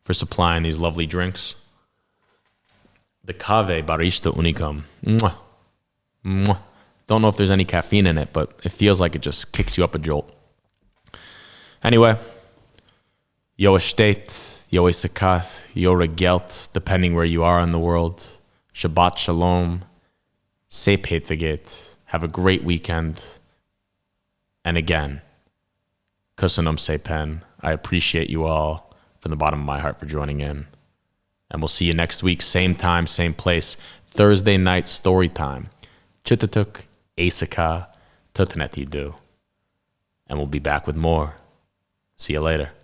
for supplying these lovely drinks. The Cave Barista Unicum. Mwah. Mwah. Don't know if there's any caffeine in it, but it feels like it just kicks you up a jolt. Anyway, Jó estét, jó éjszakát, jó reggelt, depending where you are in the world. Shabbat shalom. Szép hétvégét. Have a great weekend. And again, köszönöm szépen. I appreciate you all from the bottom of my heart for joining in. And we'll see you next week, same time, same place. Thursday night story time. Csütörtök, éjszaka, történetidő. And we'll be back with more. See you later.